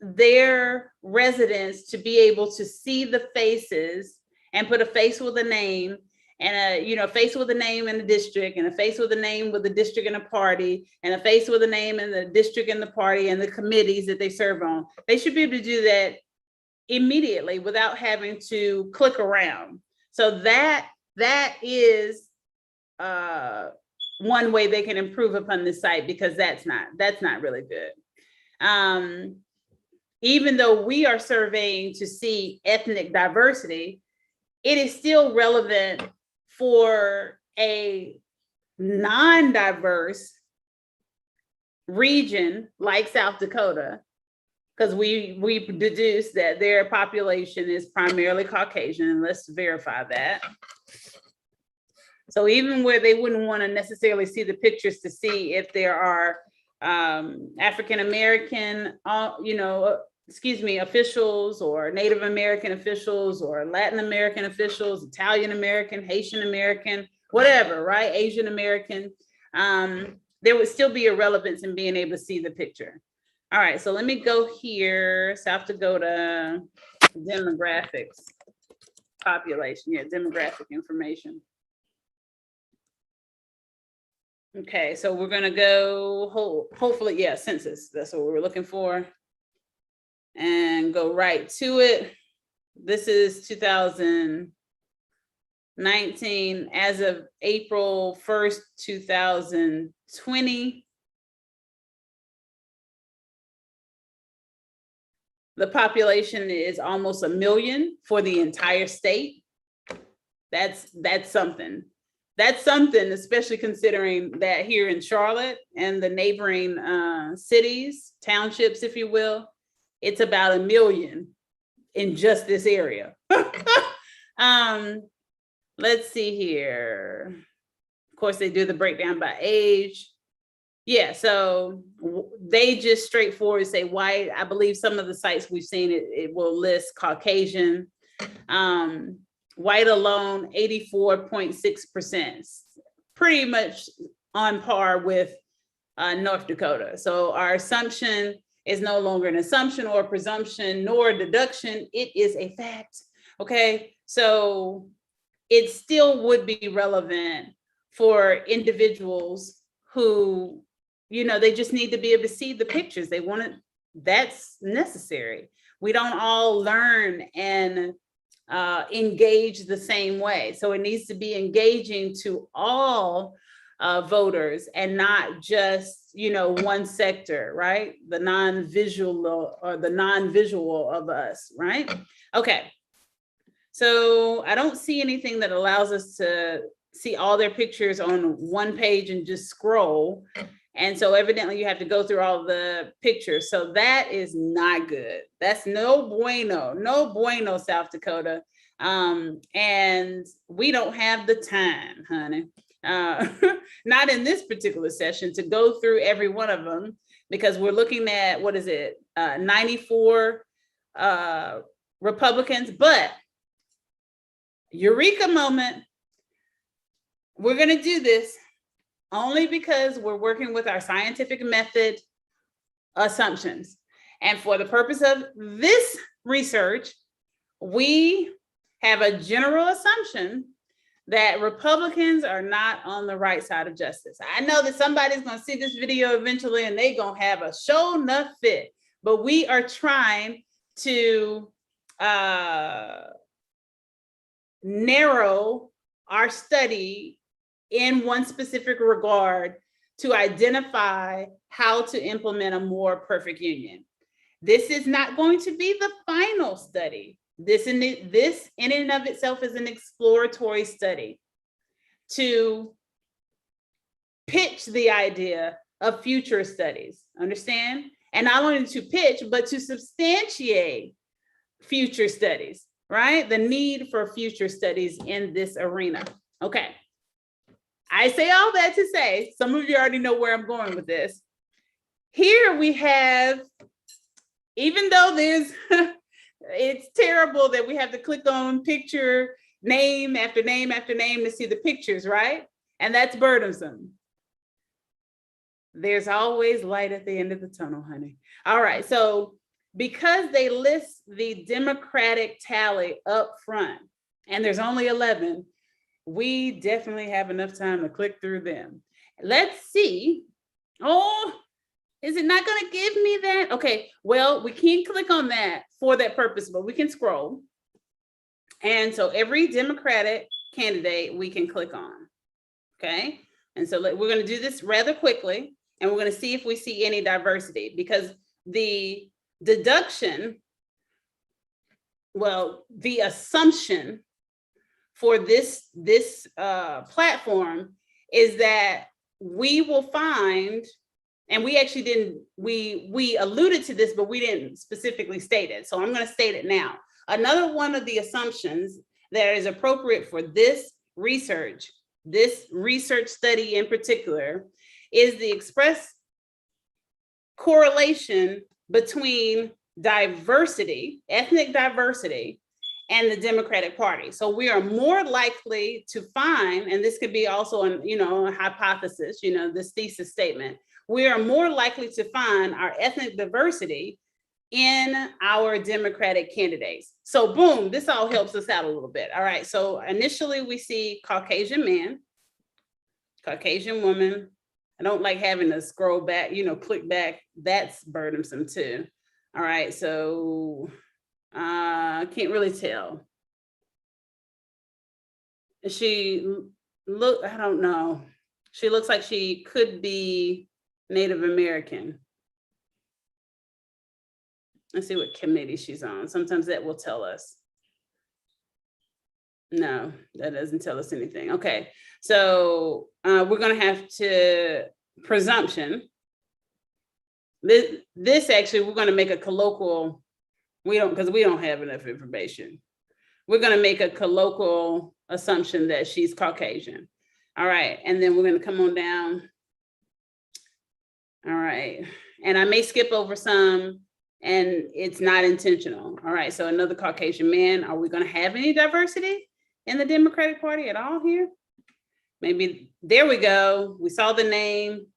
their residents to be able to see the faces and put a face with a name, and a face with a name in the district, and a face with a name with the district and a party, and a face with a name in the district and the party and the committees that they serve on. They should be able to do that immediately without having to click around. So that is one way they can improve upon this site, because that's not really good. Even though we are surveying to see ethnic diversity, it is still relevant for a non-diverse region like South Dakota, because we deduce that their population is primarily Caucasian, and let's verify that. So even where they wouldn't want to necessarily see the pictures to see if there are African American, officials, or Native American officials, or Latin American officials, Italian American, Haitian American, whatever, right? Asian American, there would still be a relevance in being able to see the picture. All right, so let me go here, South Dakota demographics, population, demographic information. Okay, so we're gonna go, hopefully, census, that's what we're looking for. And go right to it. This is 2000, 19 as of April 1st, 2020. The population is almost 1 million for the entire state. That's something. That's something, especially considering that here in Charlotte and the neighboring cities, townships, if you will, it's about 1 million in just this area. Let's see here. Of course, they do the breakdown by age. Yeah, so they just straightforward say white. I believe some of the sites we've seen, it will list Caucasian. White alone, 84.6%, pretty much on par with North Dakota. So our assumption is no longer an assumption or presumption nor deduction. It is a fact. Okay, so it still would be relevant for individuals who, you know, they just need to be able to see the pictures. They want it. That's necessary. We don't all learn and engage the same way. So it needs to be engaging to all voters and not just, you know, one sector, right? The non-visual or the non-visual of us, right? Okay. So I don't see anything that allows us to see all their pictures on one page and just scroll. And so evidently you have to go through all the pictures. So that is not good. That's no bueno, South Dakota. And we don't have the time, honey. Not in this particular session to go through every one of them, because we're looking at, what is it, 94 Republicans, but eureka moment, we're going to do this only because we're working with our scientific method assumptions. And for the purpose of this research, we have a general assumption that Republicans are not on the right side of justice. I know that somebody's going to see this video eventually and they're going to have a show enough fit, but we are trying to narrow our study in one specific regard to identify how to implement a more perfect union. This is not going to be the final study. This in and of itself is an exploratory study to pitch the idea of future studies, understand? And not only to pitch, but to substantiate future studies, right? The need for future studies in this arena. Okay. I say all that to say, some of you already know where I'm going with this. Here we have, even though there's, it's terrible that we have to click on picture, name after name after name to see the pictures, right? And that's burdensome. There's always light at the end of the tunnel, honey. All right, so because they list the Democratic tally up front, and there's only 11, we definitely have enough time to click through them. Let's see. Oh, is it not going to give me that? Okay, well, we can't click on that for that purpose, but we can scroll. And so every Democratic candidate we can click on. Okay, and so we're going to do this rather quickly, and we're going to see if we see any diversity, because the deduction, well, the assumption for this platform is that we will find, and we actually didn't, we alluded to this, but we didn't specifically state it. So I'm going to state it now. Another one of the assumptions that is appropriate for this research study in particular, is the express correlation between diversity, ethnic diversity, and the Democratic Party. So we are more likely to find, and this could be also a hypothesis, this thesis statement, we are more likely to find our ethnic diversity in our Democratic candidates. So boom, this all helps us out a little bit. All right, so initially we see Caucasian man, Caucasian woman. I don't like having to scroll back, click back. That's burdensome too. All right, so can't really tell. She I don't know. She looks like she could be Native American. Let's see what committee she's on. Sometimes that will tell us. No, that doesn't tell us anything. Okay, so we're gonna have to presumption. This actually, we're gonna make a colloquial. Because we don't have enough information. We're gonna make a colloquial assumption that she's Caucasian. All right, and then we're gonna come on down. All right, and I may skip over some, and it's not intentional. All right, so another Caucasian man. Are we gonna have any diversity in the Democratic Party at all here? Maybe, there we go. We saw the name,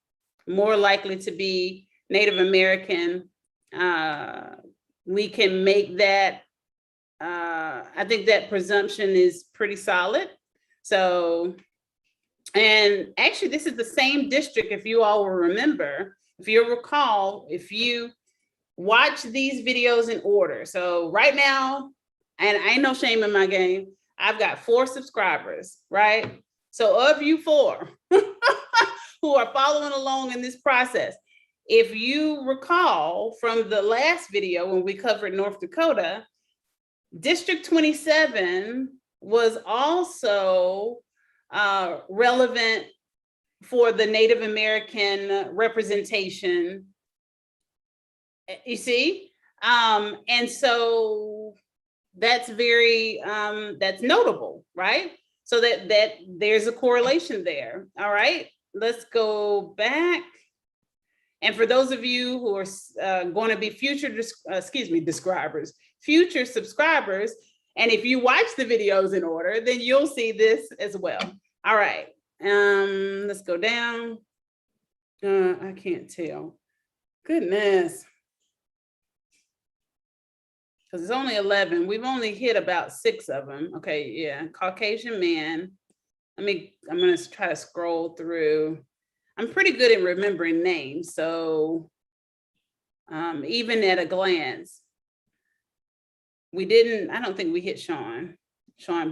more likely to be Native American. We can make that, I think that presumption is pretty solid. So, and actually this is the same district, if you all will remember, if you recall, if you watch these videos in order. So right now, and I ain't no shame in my game, I've got 4 subscribers, right? So of you 4 who are following along in this process, if you recall from the last video when we covered North Dakota, District 27 was also relevant for the Native American representation. You see? And so that's very, that's notable, right? So that there's a correlation there. All right, let's go back. And for those of you who are going to be future subscribers, and if you watch the videos in order, then you'll see this as well. All right, let's go down. I can't tell. Goodness. Because it's only 11. We've only hit about 6 of them. Okay, yeah, Caucasian man. I'm going to try to scroll through. I'm pretty good at remembering names, so even at a glance, I don't think we hit Sean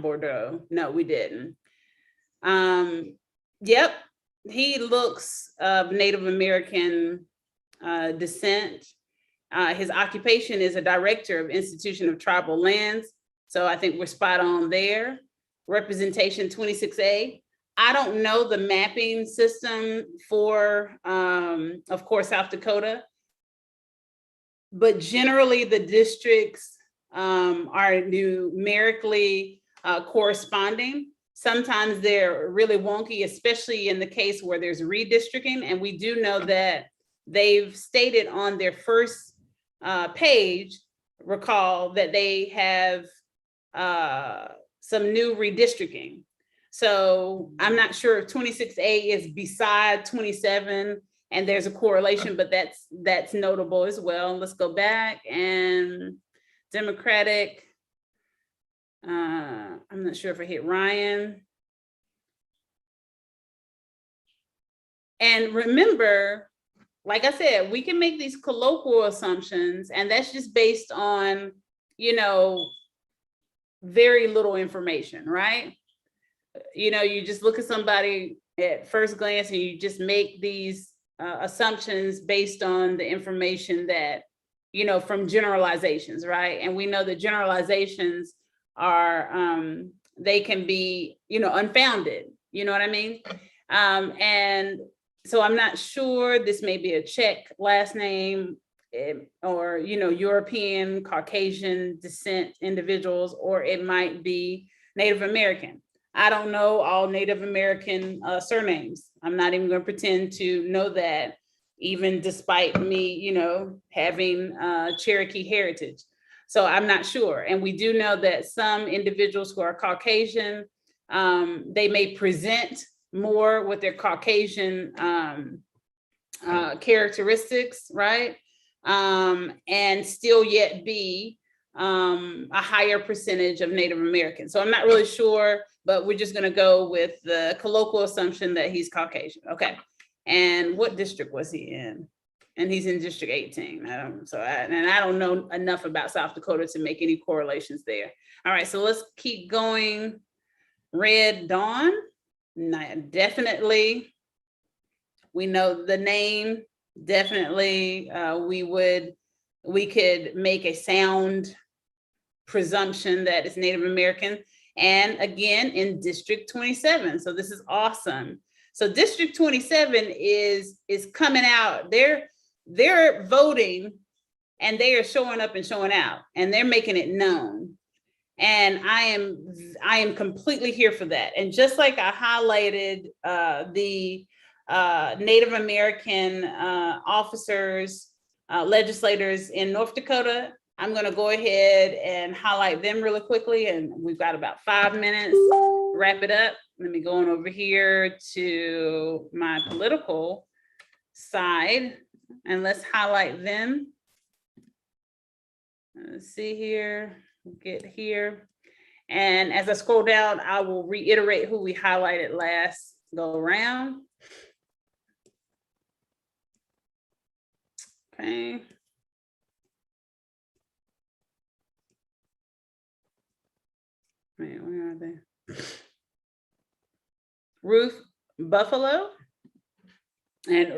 Bordeaux. No, we didn't. Yep, he looks of Native American descent. His occupation is a director of Institution of Tribal Lands, so I think we're spot on there. Representation 26A. I don't know the mapping system for, of course, South Dakota, but generally the districts are numerically corresponding. Sometimes they're really wonky, especially in the case where there's redistricting. And we do know that they've stated on their first page, recall that they have some new redistricting. So I'm not sure if 26A is beside 27 and there's a correlation, but that's notable as well. Let's go back and Democratic. I'm not sure if I hit Ryan. And remember, like I said, we can make these colloquial assumptions, and that's just based on, very little information, right? You just look at somebody at first glance and you just make these assumptions based on the information that, from generalizations, right? And we know that generalizations are, they can be, unfounded, you know what I mean? And so I'm not sure, this may be a Czech last name, or, European, Caucasian descent individuals, or it might be Native American. I don't know all Native American surnames. I'm not even going to pretend to know that, even despite me, having Cherokee heritage. So I'm not sure. And we do know that some individuals who are Caucasian, they may present more with their Caucasian characteristics, right? And still yet be a higher percentage of Native Americans. So I'm not really sure, but we're just going to go with the colloquial assumption that he's Caucasian. Okay. And what district was he in? And he's in District 18. I don't know enough about South Dakota to make any correlations there. All right, so let's keep going. Red Dawn, definitely. We know the name, definitely. We could make a sound presumption that it's Native American. And again, in District 27. So this is awesome. So District 27 is coming out. They're voting, and they are showing up and showing out, and they're making it known. And I am completely here for that. And just like I highlighted the Native American officers, legislators in North Dakota, I'm going to go ahead and highlight them really quickly. And we've got about 5 minutes, wrap it up. Let me go on over here to my political side, and let's highlight them. Let's see here, get here. And as I scroll down, I will reiterate who we highlighted last go around. Okay. Wait, where are they? Ruth Buffalo and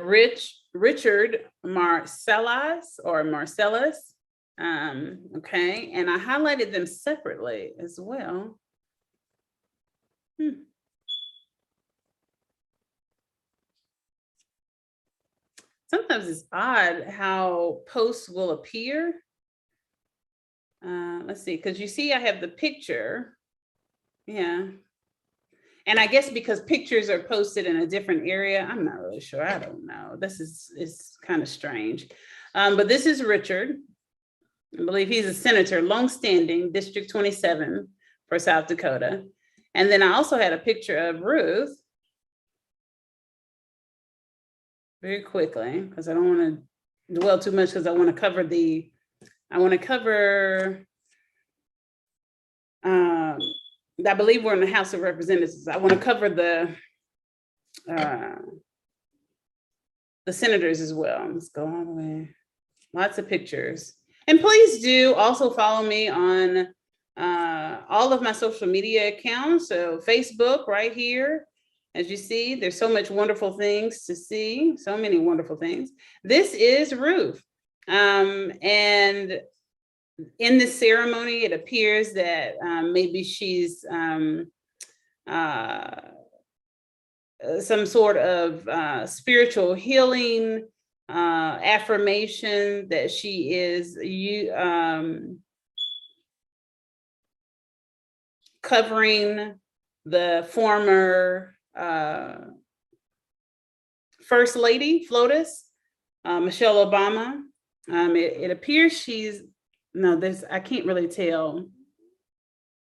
Richard Marcellus. Okay, and I highlighted them separately as well. Sometimes it's odd how posts will appear. Let's see, because you see I have the picture. Yeah. And I guess because pictures are posted in a different area, I'm not really sure. I don't know. This is kind of strange. But this is Richard. I believe he's a senator, longstanding, District 27 for South Dakota. And then I also had a picture of Ruth. Very quickly, because I don't want to dwell too much, because I want to cover I believe we're in the House of Representatives. I want to cover the senators as well. Let's go all the way. Lots of pictures. And please do also follow me on all of my social media accounts. So Facebook right here. As you see, there's so much wonderful things to see, so many wonderful things. This is Ruth. And in this ceremony, it appears that maybe she's some sort of spiritual healing affirmation that she is covering the former First Lady, FLOTUS, Michelle Obama. It appears she's, I can't really tell.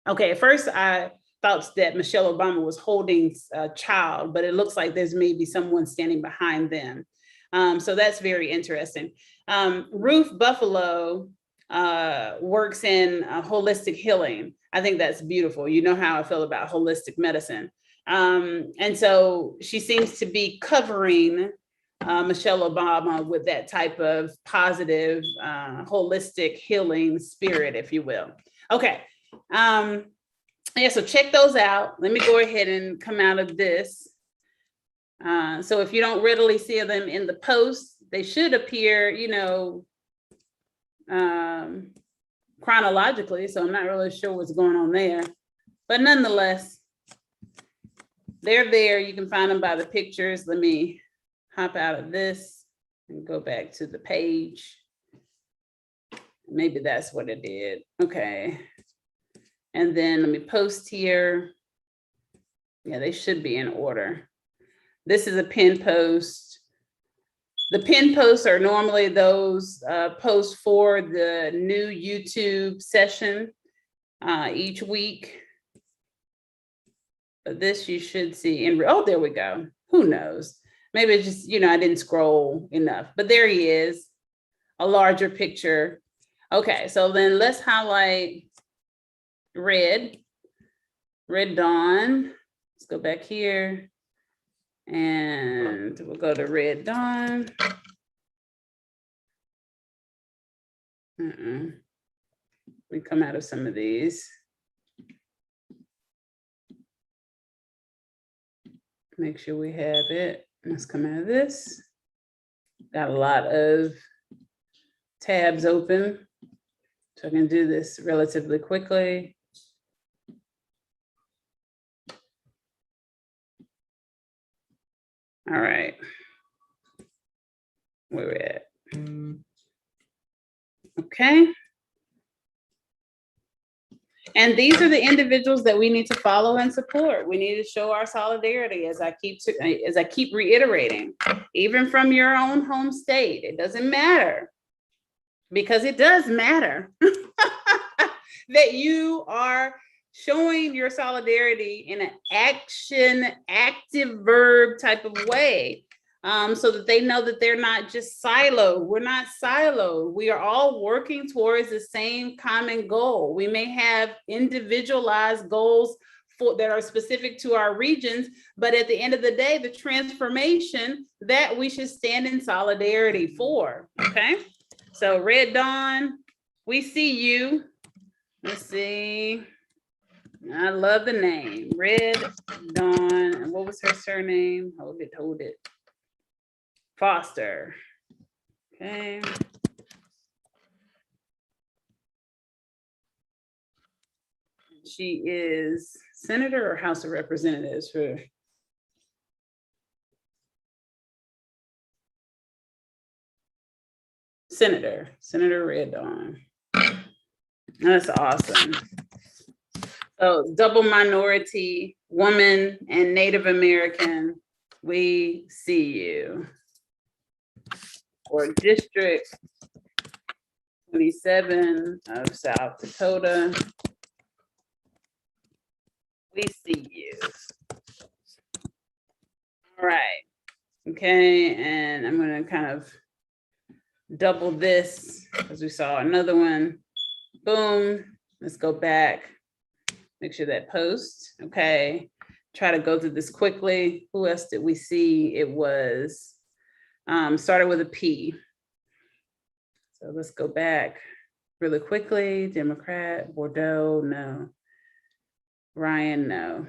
Okay, at first I thought that Michelle Obama was holding a child, but it looks like there's maybe someone standing behind them. So that's very interesting. Ruth Buffalo works in holistic healing. I think that's beautiful. You know how I feel about holistic medicine. And so she seems to be covering Michelle Obama with that type of positive, holistic healing spirit, if you will. Okay. Yeah, so check those out. Let me go ahead and come out of this. So if you don't readily see them in the post, they should appear, chronologically. So I'm not really sure what's going on there. But nonetheless, they're there. You can find them by the pictures. Let me hop out of this and go back to the page. Maybe that's what it did. Okay. And then let me post here. Yeah, they should be in order. This is a pin post. The pin posts are normally those posts for the new YouTube session each week. But this you should see in, oh, there we go. Who knows? Maybe it's just, I didn't scroll enough, but there he is, a larger picture. Okay, so then let's highlight Red Dawn. Let's go back here and we'll go to Red Dawn. We come out of some of these. make sure we have it. Let's come out of this. Got a lot of tabs open, so I can do this relatively quickly. All right, where we're at. Okay. And these are the individuals that we need to follow and support. We need to show our solidarity, as I keep reiterating, even from your own home state. It doesn't matter, because it does matter that you are showing your solidarity in an active verb type of way. So that they know that they're not just siloed. We're not siloed. We are all working towards the same common goal. We may have individualized goals that are specific to our regions, but at the end of the day, the transformation that we should stand in solidarity for, okay? So Red Dawn, we see you. Let's see. I love the name, Red Dawn. And what was her surname? Hold it. Foster. Okay. She is Senator or House of Representatives for Senator Red Dawn. That's awesome. So double minority, woman, and Native American, we see you. Or District 27 of South Dakota, we see you. All right, okay, and I'm gonna kind of double this because we saw another one. Boom, let's go back, make sure that post, okay. Try to go through this quickly. Who else did we see? It was started with a P. So let's go back really quickly. Democrat, Bordeaux, no. Ryan, no.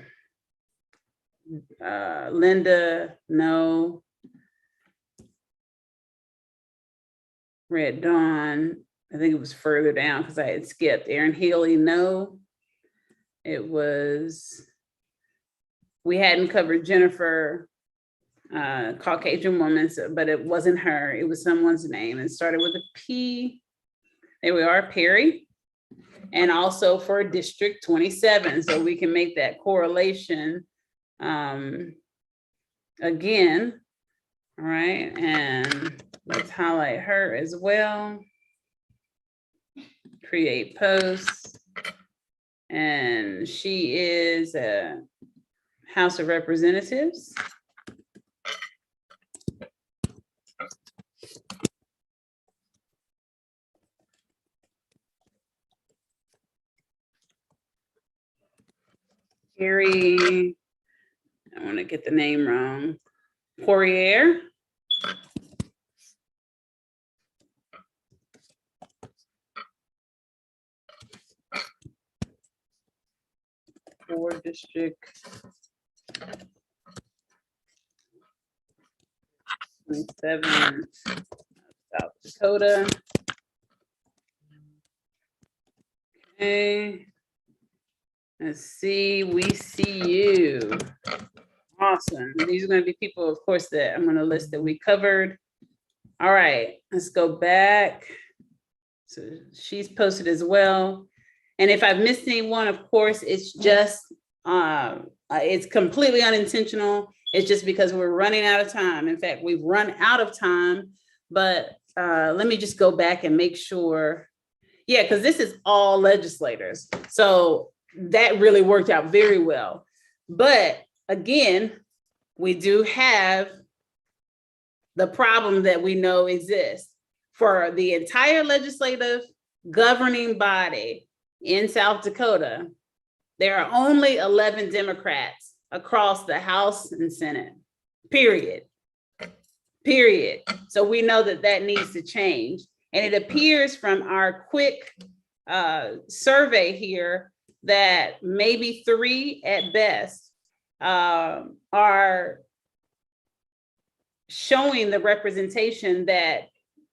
Linda, no. Red Dawn, I think it was further down because I had skipped. Aaron Healy, no. It was, we hadn't covered Jennifer, Caucasian woman, but it wasn't her. It was someone's name. It started with a P. There we are, Peri. And also for District 27. So we can make that correlation again. All right. And let's highlight her as well. Create posts. And she is a House of Representatives. Peri, I want to get the name wrong. Pourier. For District 27, South Dakota. Okay. Let's see, we see you. Awesome. These are going to be people, of course, that I'm going to list that we covered. All right, let's go back. So she's posted as well. And if I've missed anyone, of course, it's just, it's completely unintentional. It's just because we're running out of time. In fact, we've run out of time, but let me just go back and make sure. Yeah, because this is all legislators. So that really worked out very well. But again, we do have the problem that we know exists. For the entire legislative governing body in South Dakota, there are only 11 Democrats across the House and Senate, period. So we know that that needs to change. And it appears from our quick survey here that maybe 3 at best are showing the representation that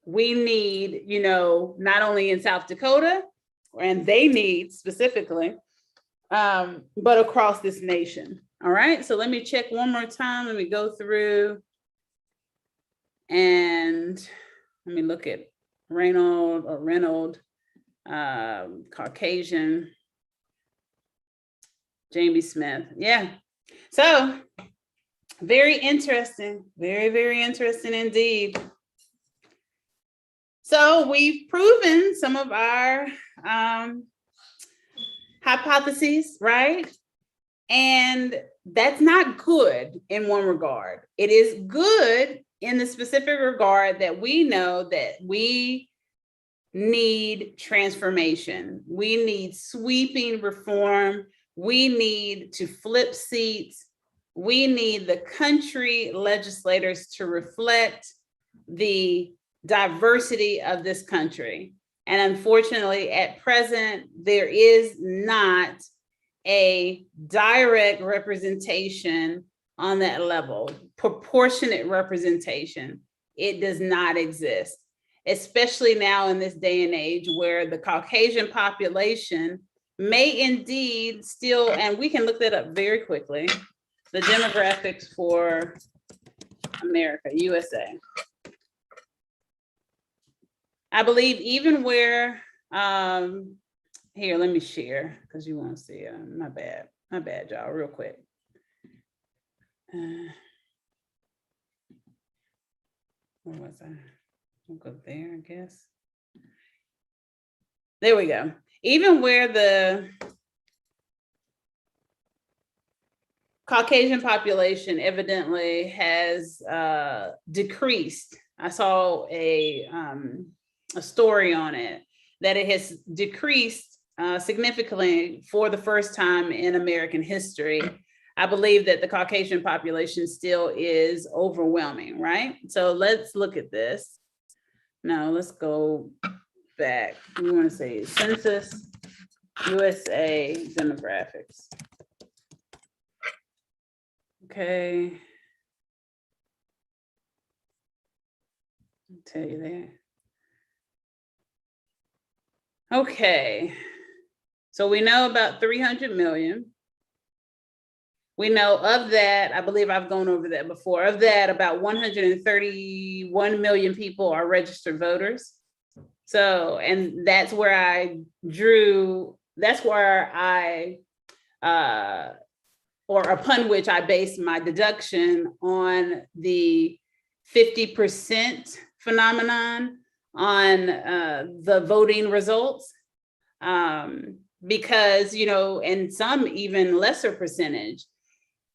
we need, not only in South Dakota, and they need specifically, but across this nation. All right, so let me check one more time. Let me go through and let me look at Reynolds, Caucasian, Jamie Smith. Yeah, so very interesting, very, very interesting indeed. So we've proven some of our hypotheses, right? And that's not good in one regard. It is good in the specific regard that we know that we need transformation. We need sweeping reform. We need to flip seats. We need the country legislators to reflect the diversity of this country. And unfortunately, at present, there is not a direct representation on that level, proportionate representation. It does not exist, especially now in this day and age where the Caucasian population may indeed still, and we can look that up very quickly, the demographics for America, USA. I believe even where, here, let me share because you want to see, my bad, y'all, real quick. Where was I? I'll go there, I guess. There we go. Even where the Caucasian population evidently has decreased. I saw a story on it that it has decreased significantly for the first time in American history. I believe that the Caucasian population still is overwhelming, right? So let's look at this. Now let's go back. We want to say Census USA demographics. Okay. I'll tell you that. Okay. So we know about 300 million. We know of that, I believe I've gone over that before, of that about 131 million people are registered voters. So, and that's where I drew, that's where I, or upon which I based my deduction on the 50% phenomenon on the voting results. Because, and some even lesser percentage,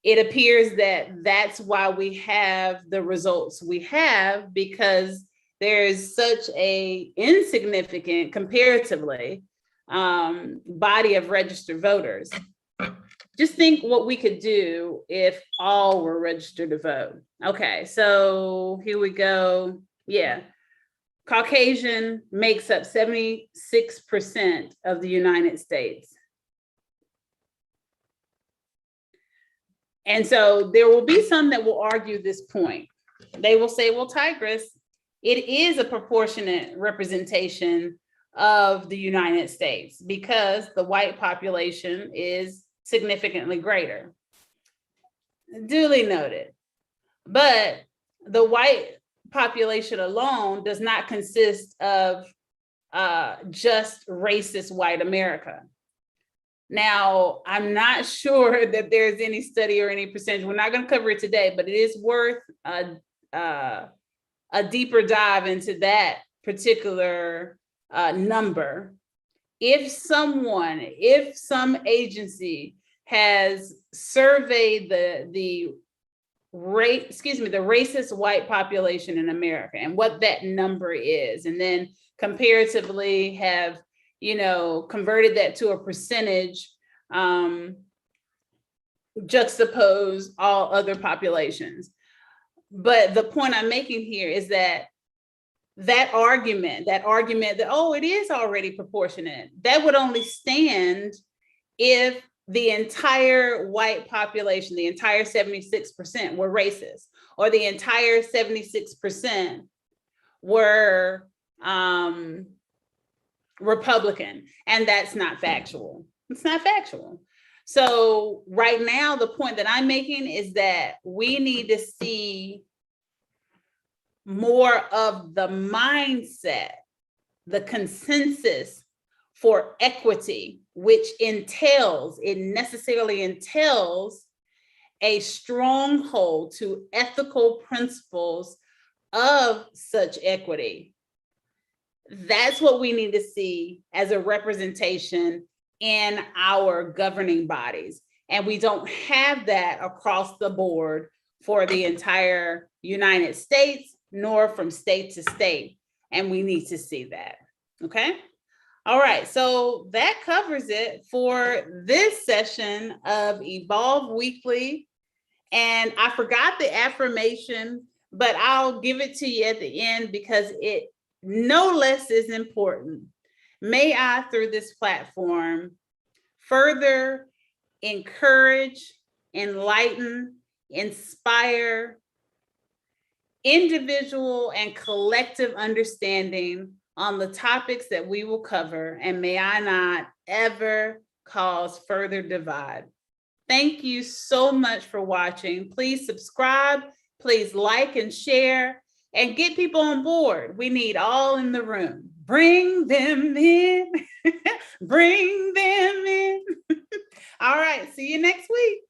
it appears that that's why we have the results we have, because there's such a insignificant, comparatively, body of registered voters. Just think what we could do if all were registered to vote. Okay, so here we go. Yeah, Caucasian makes up 76% of the United States. And so there will be some that will argue this point. They will say, well, Tigress, it is a proportionate representation of the United States because the white population is significantly greater. Duly noted. But the white population alone does not consist of just racist white America. Now, I'm not sure that there's any study or any percentage. We're not going to cover it today, but it is worth a deeper dive into that particular number. If some agency has surveyed the racist white population in America and what that number is, and then comparatively have converted that to a percentage, juxtapose all other populations. But the point I'm making here is that argument that, oh, it is already proportionate, that would only stand if the entire white population, the entire 76% were racist, or the entire 76% were Republican, and that's not factual. It's not factual. So right now, the point that I'm making is that we need to see more of the mindset, the consensus for equity, which necessarily entails a stronghold to ethical principles of such equity. That's what we need to see as a representation in our governing bodies. And we don't have that across the board for the entire United States, nor from state to state. And we need to see that. Okay. All right. So that covers it for this session of Evolve Weekly. And I forgot the affirmation, but I'll give it to you at the end because it no less is important. May I, through this platform, further encourage, enlighten, inspire individual and collective understanding on the topics that we will cover, and may I not ever cause further divide. Thank you so much for watching. Please subscribe, please like and share, and get people on board. We need all in the room. Bring them in. Bring them in. All right. See you next week.